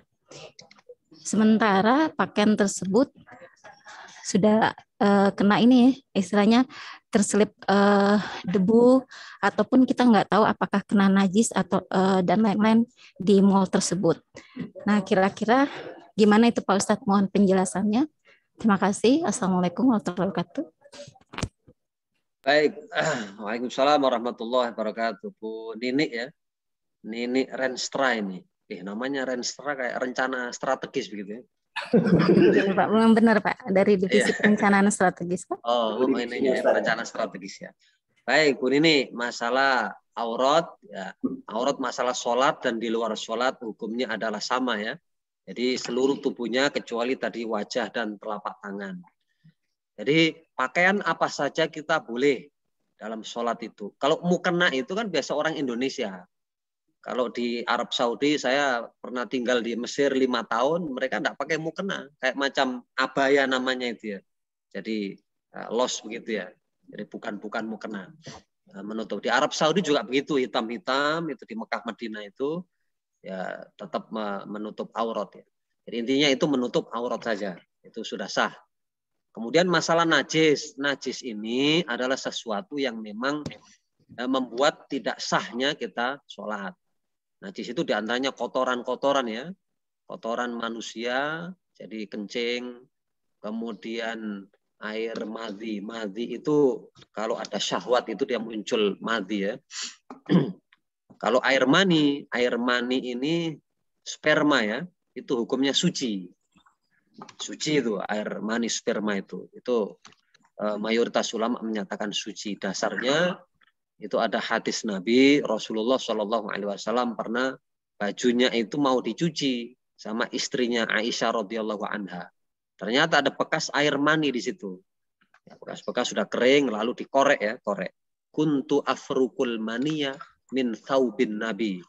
Sementara pakaian tersebut sudah kena ini istilahnya terselip debu ataupun kita nggak tahu apakah kena najis atau dan lain-lain di mall tersebut. Nah, kira-kira gimana itu Pak Ustadz? Mohon penjelasannya. Terima kasih. Assalamualaikum warahmatullahi wabarakatuh. Baik, waalaikumsalam warahmatullahi wabarakatuh. Bu Nini ya, Nini Renstra ini. Namanya Renstra kayak rencana strategis begitu ya. Pak, benar Pak, dari divisi perencanaan strategis Pak. Oh, ini ya, perencanaan strategis ya. Baik, Bu Nini, masalah aurat ya, aurat masalah sholat dan di luar sholat hukumnya adalah sama ya. Jadi seluruh tubuhnya kecuali tadi wajah dan telapak tangan. Jadi pakaian apa saja kita boleh dalam sholat itu. Kalau mukena itu kan biasa orang Indonesia. Kalau di Arab Saudi, saya pernah tinggal di Mesir 5 tahun, mereka enggak pakai mukena. Kayak macam abaya namanya itu ya. Jadi los begitu ya. Jadi bukan mukena. Menutup. Di Arab Saudi juga begitu, hitam-hitam, itu di Mekah Madinah itu ya tetap menutup aurat ya. Jadi intinya itu menutup aurat saja. Itu sudah sah. Kemudian masalah najis. Najis ini adalah sesuatu yang memang membuat tidak sahnya kita sholat. Najis itu diantaranya kotoran-kotoran ya. Kotoran manusia, jadi kencing. Kemudian air madhi. Madhi itu kalau ada syahwat itu dia muncul madhi ya. Kalau air mani ini sperma ya. Itu hukumnya suci. Suci itu air mani sperma itu mayoritas ulama menyatakan suci. Dasarnya itu ada hadis Nabi Rasulullah Shallallahu Alaihi Wasallam pernah bajunya itu mau dicuci sama istrinya Aisyah radhiyallahu anha. Ternyata ada bekas air mani di situ. Ya, bekas-bekas sudah kering lalu dikorek ya, korek. Kuntu afrukul maniya min thawbin Nabi.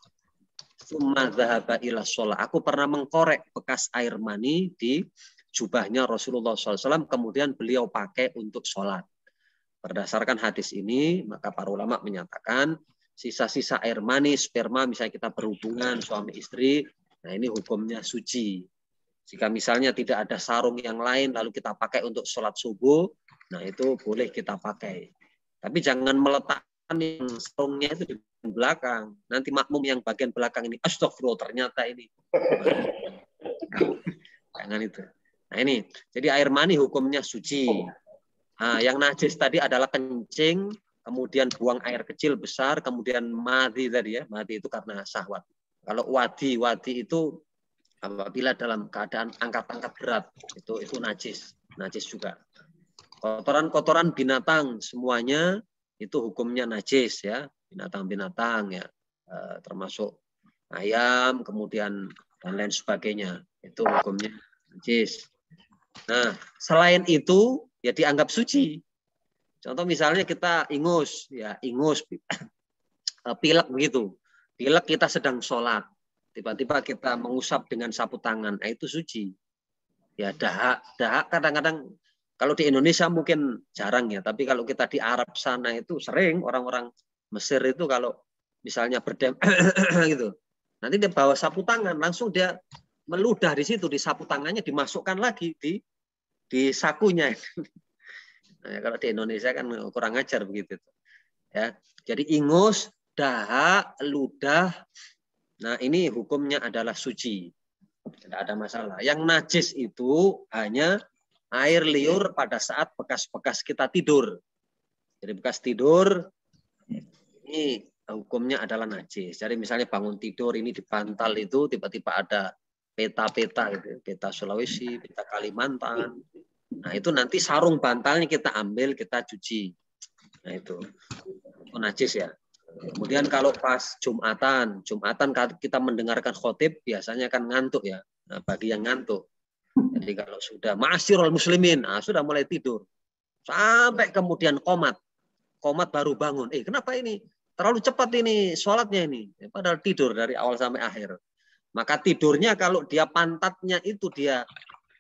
Summa dhahaba ila sholat. Aku pernah mengkorek bekas air mani di jubahnya Rasulullah SAW, kemudian beliau pakai untuk sholat. Berdasarkan hadis ini, maka para ulama menyatakan sisa-sisa air mani, sperma, misalnya kita berhubungan suami istri, nah ini hukumnya suci. Jika misalnya tidak ada sarung yang lain, lalu kita pakai untuk sholat subuh, nah itu boleh kita pakai. Tapi jangan meletakkan yang sarungnya itu di belakang. Nanti makmum yang bagian belakang ini, astagfirullah ternyata ini. Jangan itu. Nah ini, jadi air mani hukumnya suci. Nah, yang najis tadi adalah kencing, kemudian buang air kecil besar, kemudian madhi tadi ya. Madhi itu karena syahwat. Kalau wadi itu apabila dalam keadaan angkat-angkat berat, itu najis juga. Kotoran-kotoran binatang semuanya itu hukumnya najis ya. Binatang-binatang ya, termasuk ayam, kemudian dan lain sebagainya, itu hukumnya najis. Nah, selain itu ya dianggap suci. Contoh misalnya kita ingus pilek begitu, pilek kita sedang sholat, tiba-tiba kita mengusap dengan sapu tangan, nah itu suci. Ya dahak kadang-kadang kalau di Indonesia mungkin jarang ya, tapi kalau kita di Arab sana itu sering orang-orang Mesir itu kalau misalnya gitu, nanti dia bawa sapu tangan, langsung dia meludah di situ, di sapu tangannya dimasukkan lagi di sakunya. Nah, kalau di Indonesia kan kurang ajar begitu. Ya, jadi ingus, dahak, ludah, nah ini hukumnya adalah suci, tidak ada masalah. Yang najis itu hanya air liur pada saat bekas-bekas kita tidur. Jadi bekas tidur ini hukumnya adalah najis. Jadi misalnya bangun tidur ini di bantal itu tiba-tiba ada peta-peta gitu, peta Sulawesi, peta Kalimantan. Nah, itu nanti sarung bantalnya kita ambil, kita cuci. Nah, itu najis ya. Kemudian kalau pas Jumatan kita mendengarkan khotib biasanya kan ngantuk ya. Nah, bagi yang ngantuk. Jadi kalau sudah ma'asyiral muslimin, nah, sudah mulai tidur. Sampai kemudian komat baru bangun. Kenapa ini? Terlalu cepat ini sholatnya ini. Padahal tidur dari awal sampai akhir. Maka tidurnya kalau dia pantatnya itu dia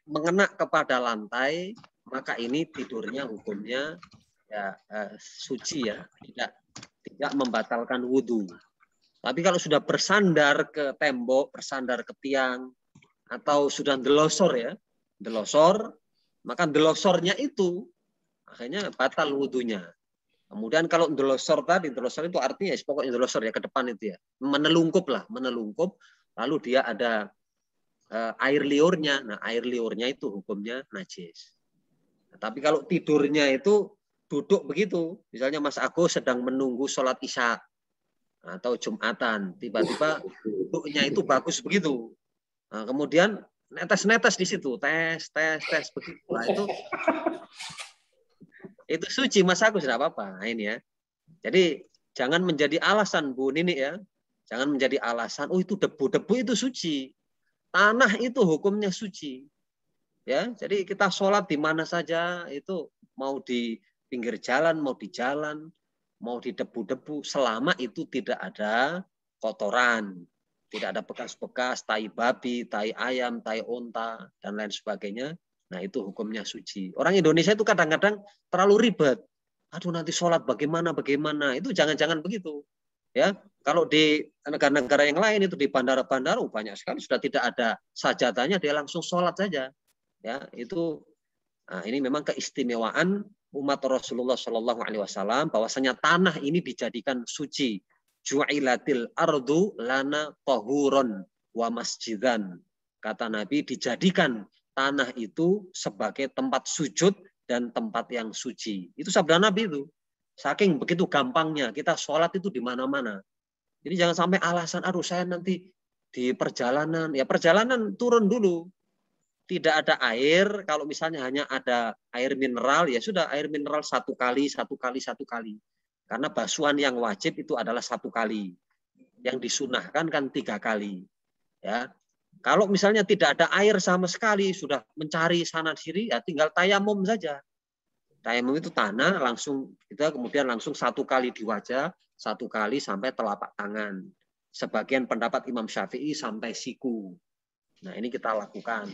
mengena kepada lantai, maka ini tidurnya hukumnya ya suci ya, tidak membatalkan wudhu. Tapi kalau sudah bersandar ke tembok, bersandar ke tiang, atau sudah delosor, maka delosornya itu akhirnya batal wudhunya. Kemudian kalau delosor itu artinya pokoknya delosor ya ke depan itu ya, menelungkup, lalu dia ada air liurnya. Nah, air liurnya itu hukumnya najis. Nah, tapi kalau tidurnya itu duduk begitu. Misalnya Mas Agus sedang menunggu sholat isya atau Jumatan, tiba-tiba duduknya itu bagus begitu. Nah, kemudian netes-netes di situ, tes begitu. Nah, itu suci Mas Agus, tidak apa-apa. Nah, ini ya. Jadi jangan menjadi alasan Bu Nini ya. Jangan menjadi alasan, oh itu debu-debu itu suci. Tanah itu hukumnya suci. Ya, jadi kita sholat di mana saja, itu mau di pinggir jalan, mau di jalan, mau di debu-debu, selama itu tidak ada kotoran, tidak ada bekas-bekas tai babi, tai ayam, tai onta, dan lain sebagainya. Nah, itu hukumnya suci. Orang Indonesia itu kadang-kadang terlalu ribet. Aduh, nanti sholat bagaimana. Itu jangan-jangan begitu. Ya, kalau di negara-negara yang lain itu di bandara-bandara banyak sekali sudah tidak ada sajadahnya, dia langsung sholat saja. Ya, itu ini memang keistimewaan umat Rasulullah Shallallahu Alaihi Wasallam, bahwasanya tanah ini dijadikan suci. Ju'ilatil ardu lana tahuron wa masjidan. Kata Nabi, dijadikan tanah itu sebagai tempat sujud dan tempat yang suci. Itu sabda Nabi itu. Saking begitu gampangnya kita sholat itu di mana-mana. Jadi jangan sampai alasan, aduh saya nanti di perjalanan. Ya perjalanan turun dulu. Tidak ada air, kalau misalnya hanya ada air mineral, ya sudah air mineral satu kali. Karena basuhan yang wajib itu adalah 1 kali. Yang disunahkan kan 3 kali. Ya. Kalau misalnya tidak ada air sama sekali, sudah mencari sana sini, ya tinggal tayamum saja. Tayamum itu tanah, langsung kita kemudian langsung 1 kali di wajah, 1 kali sampai telapak tangan. Sebagian pendapat Imam Syafi'i sampai siku. Nah ini kita lakukan.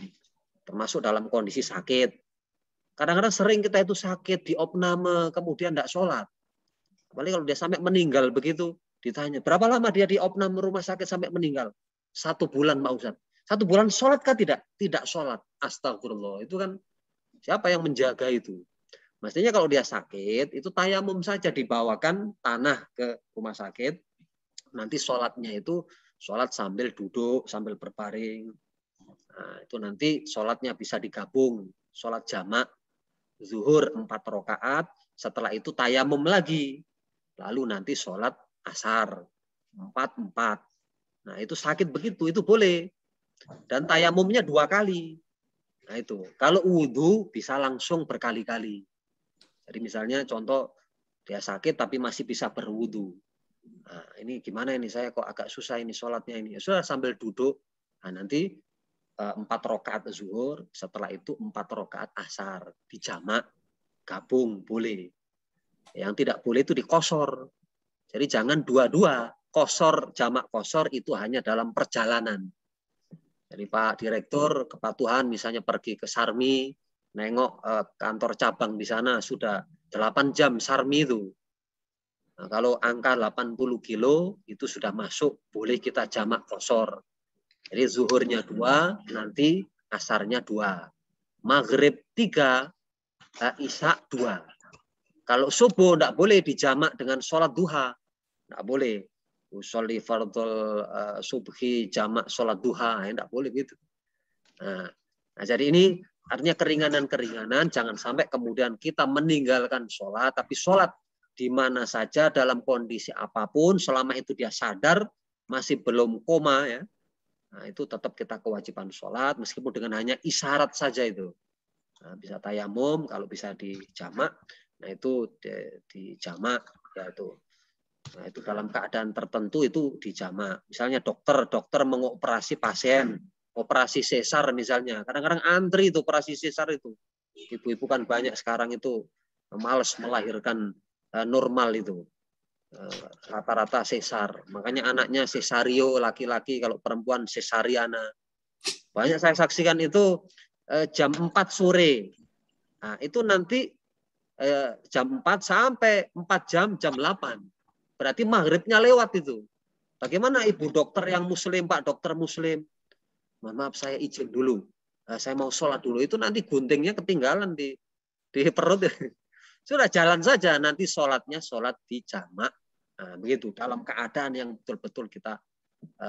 Termasuk dalam kondisi sakit. Kadang-kadang sering kita itu sakit, diopname, kemudian tidak sholat. Apalagi kalau dia sampai meninggal begitu, ditanya, berapa lama dia diopname rumah sakit sampai meninggal? 1 bulan, Pak Ustadz. 1 bulan sholat kah tidak? Tidak sholat. Astagfirullah. Itu kan siapa yang menjaga itu? Mestinya kalau dia sakit, itu tayamum saja, dibawakan tanah ke rumah sakit. Nanti sholatnya itu sholat sambil duduk, sambil berbaring. Nah, itu nanti sholatnya bisa digabung. Sholat jamak, zuhur 4 rakaat, setelah itu tayamum lagi. Lalu nanti sholat asar 4. Nah itu sakit begitu, itu boleh. Dan tayamumnya 2 kali. Nah itu, kalau wudhu bisa langsung berkali-kali. Jadi misalnya contoh, dia sakit tapi masih bisa berwudhu. Nah ini gimana ini, saya kok agak susah ini sholatnya ini. Ya sudah sambil duduk, nah nanti 4 rakaat zuhur, setelah itu 4 rakaat asar. Dijamak, gabung, boleh. Yang tidak boleh itu dikosor. Jadi jangan dua-dua. Kosor, jamak kosor itu hanya dalam perjalanan. Jadi Pak Direktur Kepatuhan misalnya pergi ke Sarmi, nengok kantor cabang di sana sudah 8 jam Sarmi itu. Nah, kalau angka 80 kilo itu sudah masuk, boleh kita jamak kosor. Jadi zuhurnya 2, nanti asarnya 2. Maghrib 3, isya 2. Kalau subuh tidak boleh dijamak dengan sholat duha. Tidak boleh. Usolli fardul subhi jamak sholat duha. Tidak boleh gitu. Nah, jadi ini artinya keringanan-keringanan. Jangan sampai kemudian kita meninggalkan sholat. Tapi sholat di mana saja dalam kondisi apapun. Selama itu dia sadar. Masih belum koma ya. Nah, itu tetap kita kewajiban sholat. Meskipun dengan hanya isyarat saja itu. Nah, bisa tayamum. Kalau bisa dijamak. Nah itu dijamak. Ya itu. Nah, itu dalam keadaan tertentu itu dijamak. Misalnya dokter mengoperasi pasien, operasi sesar misalnya. Kadang-kadang antri itu operasi sesar itu. Ibu-ibu kan banyak sekarang itu malas melahirkan normal itu. Rata-rata sesar. Makanya anaknya sesario laki-laki, kalau perempuan sesariana. Banyak saya saksikan itu jam 4 sore. Nah, itu nanti jam 4 sampai 4 jam 8. Berarti maghribnya lewat itu. Bagaimana ibu dokter yang muslim, Pak dokter muslim? Mohon maaf saya izin dulu. Saya mau sholat dulu. Itu nanti guntingnya ketinggalan di perut. Sudah jalan saja. Nanti sholatnya sholat di jamak. Nah, begitu. Dalam keadaan yang betul-betul kita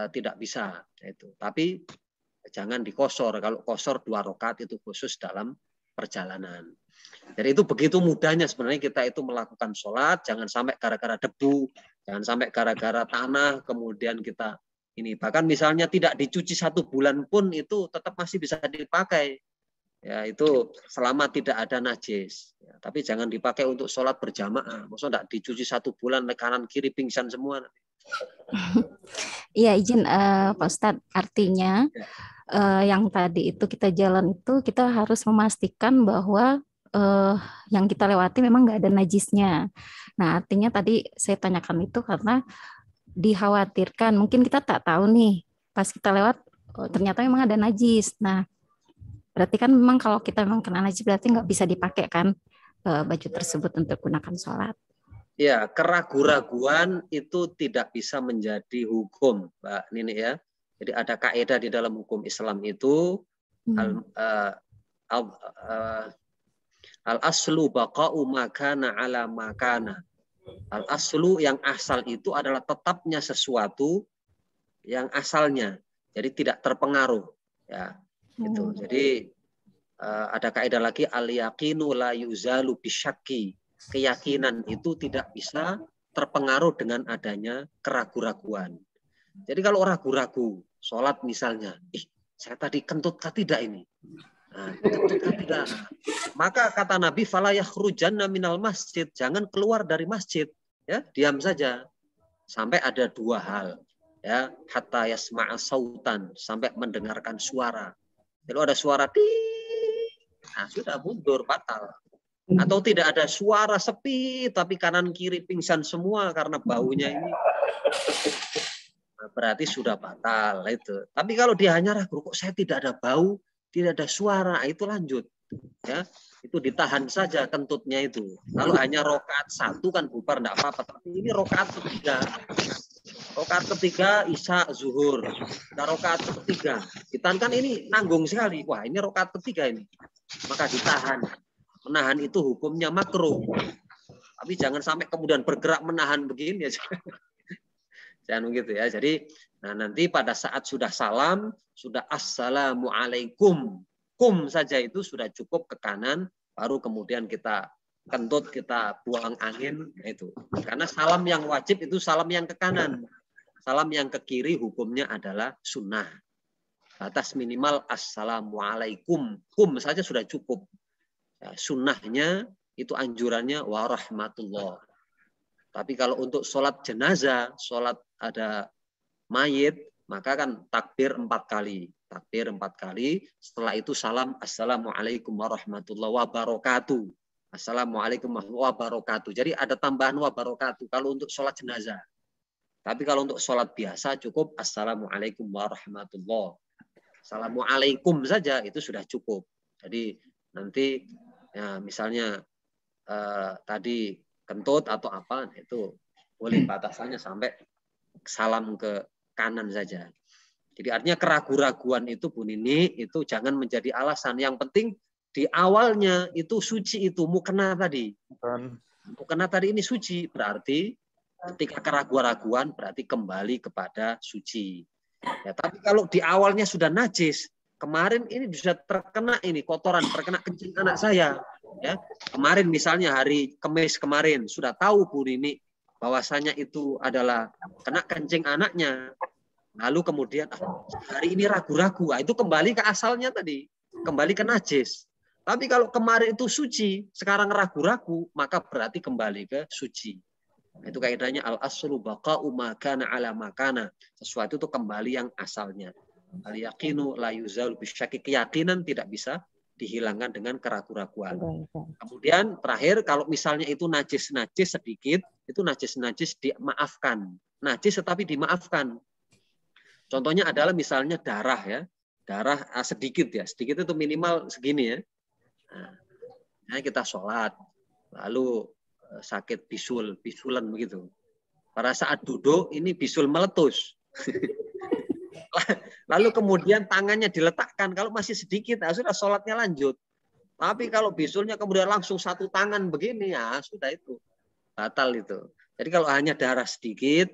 tidak bisa. Itu. Tapi jangan dikosor. Kalau kosor 2 rakaat itu khusus dalam perjalanan. Jadi itu begitu mudahnya sebenarnya kita itu melakukan sholat, jangan sampai gara-gara debu, jangan sampai gara-gara tanah, kemudian kita ini. Bahkan misalnya tidak dicuci 1 bulan pun itu tetap masih bisa dipakai. Ya itu selama tidak ada najis. Ya, tapi jangan dipakai untuk sholat berjamaah. Maksudnya tidak dicuci 1 bulan, kanan kiri pingsan semua. Iya izin Pak Ustadz, artinya yang tadi itu kita jalan itu kita harus memastikan bahwa yang kita lewati memang nggak ada najisnya. Nah, artinya tadi saya tanyakan itu karena dikhawatirkan mungkin kita tak tahu nih pas kita lewat ternyata memang ada najis. Nah, berarti kan memang kalau kita memang kena najis berarti nggak bisa dipakai kan baju tersebut untuk gunakan sholat. Ya, keraguan-raguan itu tidak bisa menjadi hukum, Mbak Nini ya. Jadi ada kaidah di dalam hukum Islam itu al-aslu baqa'u makana ala makana. Al-aslu yang asal itu adalah tetapnya sesuatu yang asalnya. Jadi tidak terpengaruh. Ya, gitu. Jadi ada kaidah lagi al-yaqinu la yuzalu bisyakki. Keyakinan itu tidak bisa terpengaruh dengan adanya keraguan-raguan. Jadi kalau ragu-ragu, sholat misalnya, saya tadi kentut kah tidak ini? Nah, kentut kah tidak? Maka kata Nabi, fala yakhrujanna minal masjid, jangan keluar dari masjid, ya diam saja sampai ada 2 hal, ya hatta yasma'a sautan, sampai mendengarkan suara. Kalau ada suara, nah sudah mundur batal. Atau tidak ada suara sepi, tapi kanan kiri pingsan semua karena baunya ini. Nah, berarti sudah batal itu. Tapi kalau dia hanya ragu, kok saya tidak ada bau, tidak ada suara, itu lanjut. Ya, itu ditahan saja kentutnya itu. Kalau hanya rokaat 1 kan bubar, tidak apa-apa. Tapi ini rokaat ketiga. Rokaat ketiga Isya zuhur. Nah, rokaat ketiga. Ditahan kan ini nanggung sekali. Wah ini rokaat ketiga ini. Maka ditahan. Menahan itu hukumnya makruh. Tapi jangan sampai kemudian bergerak menahan begini. Jangan begitu ya. Jadi nanti pada saat sudah salam, sudah assalamualaikum. Kum saja itu sudah cukup ke kanan. Baru kemudian kita kentut, kita buang angin. Itu. Karena salam yang wajib itu salam yang ke kanan. Salam yang ke kiri hukumnya adalah sunnah. Batas minimal assalamualaikum. Kum saja sudah cukup. Ya, sunnahnya itu anjurannya warahmatullah. Tapi kalau untuk sholat jenazah, sholat ada mayit, maka kan takbir 4 kali. Takbir 4 kali. Setelah itu salam assalamualaikum warahmatullahi wabarakatuh. Assalamualaikum warahmatullahi wabarakatuh. Jadi ada tambahan wabarakatuh kalau untuk sholat jenazah. Tapi kalau untuk sholat biasa cukup assalamualaikum warahmatullahi. Assalamualaikum saja itu sudah cukup. Jadi nanti ya misalnya tadi kentut atau apa itu boleh batasannya sampai salam ke kanan saja. Jadi artinya keraguan-raguan itu Bu Nini itu jangan menjadi alasan. Yang penting di awalnya itu suci itu mukena tadi. Mukena tadi ini suci berarti ketika keraguan-raguan berarti kembali kepada suci. Ya, tapi kalau di awalnya sudah najis, kemarin ini sudah terkena ini kotoran, terkena kencing anak saya. Ya, kemarin misalnya hari Kamis kemarin sudah tahu Bu Nini bahwasanya itu adalah kena kencing anaknya. Lalu kemudian hari ini ragu-ragu, itu kembali ke asalnya tadi, kembali ke najis. Tapi kalau kemarin itu suci, sekarang ragu-ragu, maka berarti kembali ke suci. Itu kaidahnya al-aslu baqa'u makana ala makana. Sesuatu itu kembali yang asalnya. Al-yaqinu la yuzalu bisyaki. Keyakinan tidak bisa dihilangkan dengan keraguan-raguan. Kemudian terakhir kalau misalnya itu najis-najis sedikit, itu najis-najis dimaafkan. Najis tetapi dimaafkan. Contohnya adalah misalnya darah ya. Darah sedikit ya. Sedikit itu minimal segini ya. Nah, kita sholat. Lalu sakit bisulan begitu. Pada saat duduk ini bisul meletus. Lalu kemudian tangannya diletakkan. Kalau masih sedikit, ya sudah sholatnya lanjut. Tapi kalau bisulnya kemudian langsung 1 tangan begini, ya sudah itu. Batal itu. Jadi kalau hanya darah sedikit,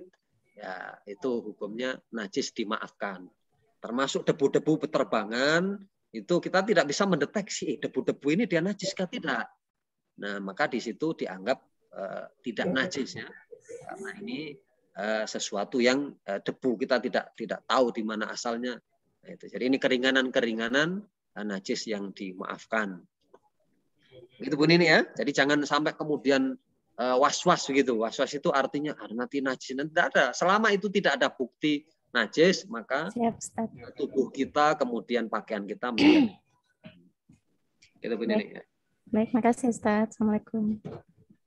ya itu hukumnya najis dimaafkan. Termasuk debu-debu beterbangan, itu kita tidak bisa mendeteksi debu-debu ini dia najis kah tidak. Nah, maka di situ dianggap tidak najis ya, karena ini sesuatu yang debu, kita tidak tahu di mana asalnya. Nah, itu. Jadi ini keringanan najis yang dimaafkan. Itu pun ini ya. Jadi jangan sampai kemudian was-was begitu. Was-was itu artinya nanti najis. Tidak ada. Selama itu tidak ada bukti najis, maka tubuh kita kemudian pakaian kita menjadi. Itu pun ini ya. Baik, makasih Ustaz. Assalamualaikum.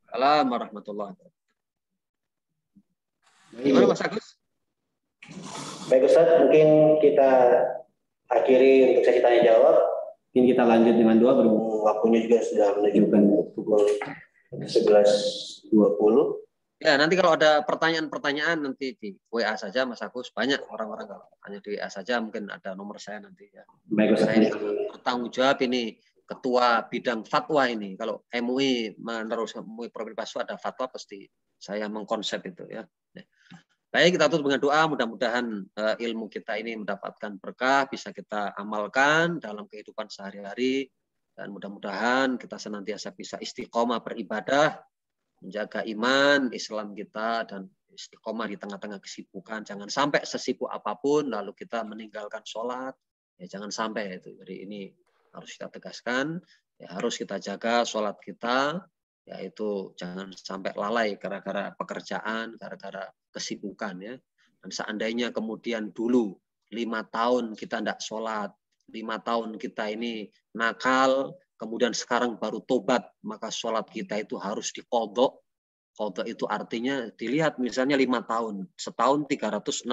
Assalamualaikum warahmatullahi wabarakatuh. Gimana Mas Agus? Baik Ustaz, mungkin kita akhiri untuk sesi tanya jawab. Mungkin kita lanjut dengan doa, berhubung waktunya juga sudah menunjukkan pukul 11.20. Ya, nanti kalau ada pertanyaan-pertanyaan nanti di WA saja Mas Agus. Banyak orang-orang kalau tanya di WA saja, mungkin ada nomor saya nanti ya. Baik Ustaz. Saya bertanggung jawab ini ketua bidang fatwa ini. Kalau MUI meneruskan MUI Provinsi Papua ada fatwa, pasti saya mengkonsep itu ya. Baik, kita tutup dengan doa. Mudah-mudahan ilmu kita ini mendapatkan berkah, bisa kita amalkan dalam kehidupan sehari-hari, dan mudah-mudahan kita senantiasa bisa istiqomah beribadah, menjaga iman Islam kita, dan istiqomah di tengah-tengah kesibukan. Jangan sampai sesibuk apapun lalu kita meninggalkan sholat. Ya, jangan sampai itu. Jadi ini harus kita tegaskan. Ya, harus kita jaga sholat kita. Yaitu jangan sampai lalai gara-gara pekerjaan, gara-gara kesibukan ya. Dan seandainya kemudian dulu 5 tahun kita tidak sholat, 5 tahun kita ini nakal, kemudian sekarang baru tobat, maka sholat kita itu harus diqodho. Qodho itu artinya dilihat misalnya 5 tahun, setahun 365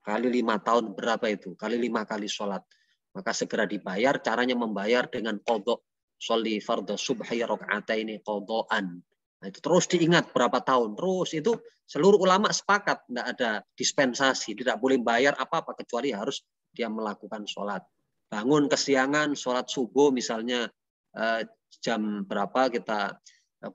kali 5 tahun berapa itu? Kali 5 kali sholat. Maka segera dibayar. Caranya membayar dengan qodho. Sholli fardhu subhi raka'ataini qadhaan. Nah, itu terus diingat berapa tahun. Terus itu seluruh ulama sepakat, tidak ada dispensasi, tidak boleh bayar apa-apa kecuali harus dia melakukan sholat. Bangun kesiangan, sholat subuh misalnya jam berapa, kita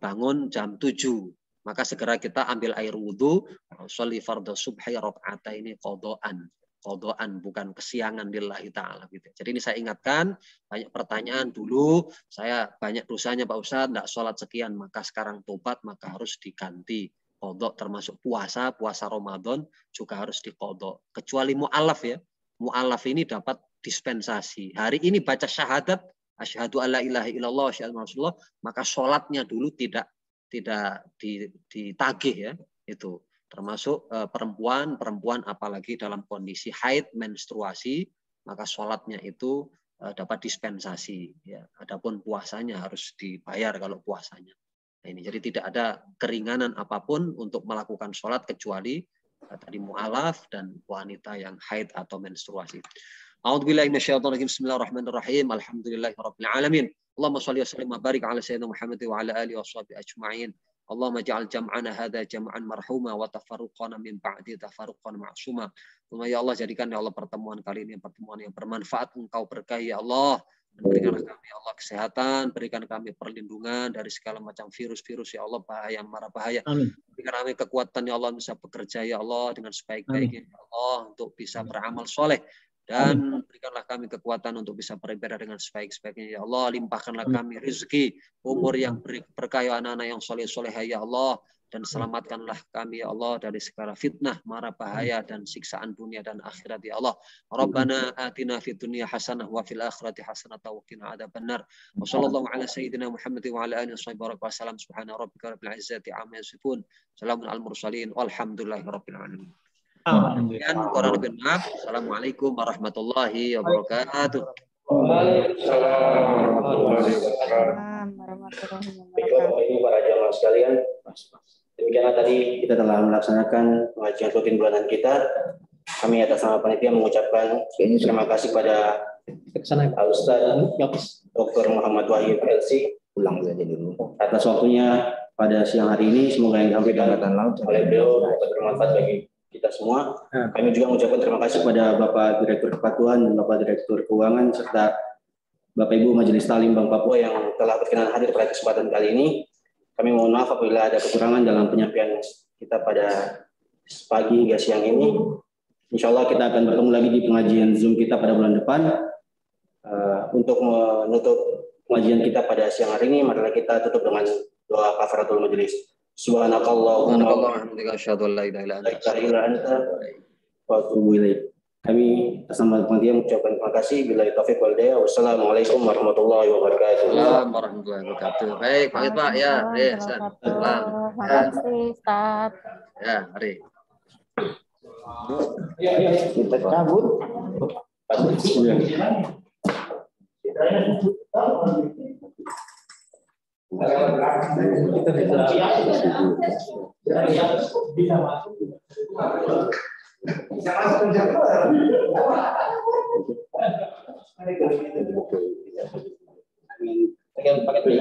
bangun jam 7. Maka segera kita ambil air wudhu, sholli fardhu subhi raka'ataini qadhaan. Qadhaan, bukan kesiangan lillahi ta'ala gitu. Jadi ini saya ingatkan, banyak pertanyaan dulu, saya banyak dosanya Pak Ustadz, tidak sholat sekian, maka sekarang tobat, maka harus diganti. Qadho termasuk puasa Ramadan juga harus diqadho. Kecuali mu'alaf ya, mu'alaf ini dapat dispensasi. Hari ini baca syahadat, asyhadu alla ilaha illallah, asyhadu anna rasulullah, maka sholatnya dulu tidak ditagih ya, itu. Termasuk perempuan apalagi dalam kondisi haid, menstruasi, maka sholatnya itu dapat dispensasi. Ya. Adapun puasanya harus dibayar kalau puasanya. Nah, ini jadi tidak ada keringanan apapun untuk melakukan sholat kecuali tadi mu'alaf dan wanita yang haid atau menstruasi. A'udzubillahi minasyaitonir rajim. Bismillahirrahmanirrahim. Alhamdulillahirabbil alamin. Allahumma shalli wa sallim wa barik ala sayyidina Muhammad wa ala alihi washabihi ajma'in. Allahumma ja'al jam'ana hadza jam'an marhuma wa tafarruqana min ba'di tafarruqan ma'suma. Ya Allah, jadikan ya Allah pertemuan kali ini pertemuan yang bermanfaat, Engkau berkahi ya Allah. Dan berikanlah kami ya Allah kesehatan, berikan kami perlindungan dari segala macam virus-virus ya Allah, bahaya mara bahaya. Amin. Berikan kami kekuatan ya Allah bisa bekerja ya Allah dengan sebaik-baiknya ya Allah, untuk bisa beramal soleh. Dan berikanlah kami kekuatan untuk bisa beribadah dengan sebaik-baiknya ya Allah. Limpahkanlah kami rezeki, umur yang berkah, anak-anak yang soleh-soleh ya Allah. Dan selamatkanlah kami ya Allah dari segala fitnah, mara bahaya dan siksaan dunia dan akhirat ya Allah. Rabbana atina fid dunya hasanah wa fil akhirati hasanah wa qina adzabannar. Wa sallallahu ala sayyidina Muhammad wa ala alihi wa sallam. Subhana rabbika rabbil izzati amma yasifun. Salamun al mursalin walhamdulillahi rabbil alamin. Assalamualaikum warahmatullahi wabarakatuh. Waalaikumsalam warahmatullahi wabarakatuh. Para jamaah sekalian, demikianlah tadi kita telah melaksanakan pengajian rutin bulanan kita. Kami atas nama panitia mengucapkan terima kasih pada Ustaz Dr. Muhammad Wahid LC atas waktunya pada siang hari ini. Semoga yang disampaikan oleh beliau dapat bermanfaat bagi kita semua. Kami juga mengucapkan terima kasih kepada Bapak Direktur Kepatuhan dan Bapak Direktur Keuangan serta Bapak Ibu Majelis Ta'lim Bank Papua yang telah berkenan hadir pada kesempatan kali ini. Kami mohon maaf apabila ada kekurangan dalam penyampaian kita pada pagi hingga siang ini. Insya Allah kita akan bertemu lagi di pengajian Zoom kita pada bulan depan. Untuk menutup pengajian kita pada siang hari ini. Marilah kita tutup dengan doa kafaratul majelis. Subhanakallahumma wa bihamdika asyhadu an la ilaha illa anta wa atubu ilaik. Kami atas nama panitia mengucapkan terima kasih. Bila taufiq wal hidayah. Wassalamualaikum warahmatullahi wabarakatuh. Waalaikumsalam warahmatullahi wabarakatuh. Baik, Pak. Ya, Terima kasih, Ustaz. Ya, mari. Kita cabut. Bisa masuk. Pakai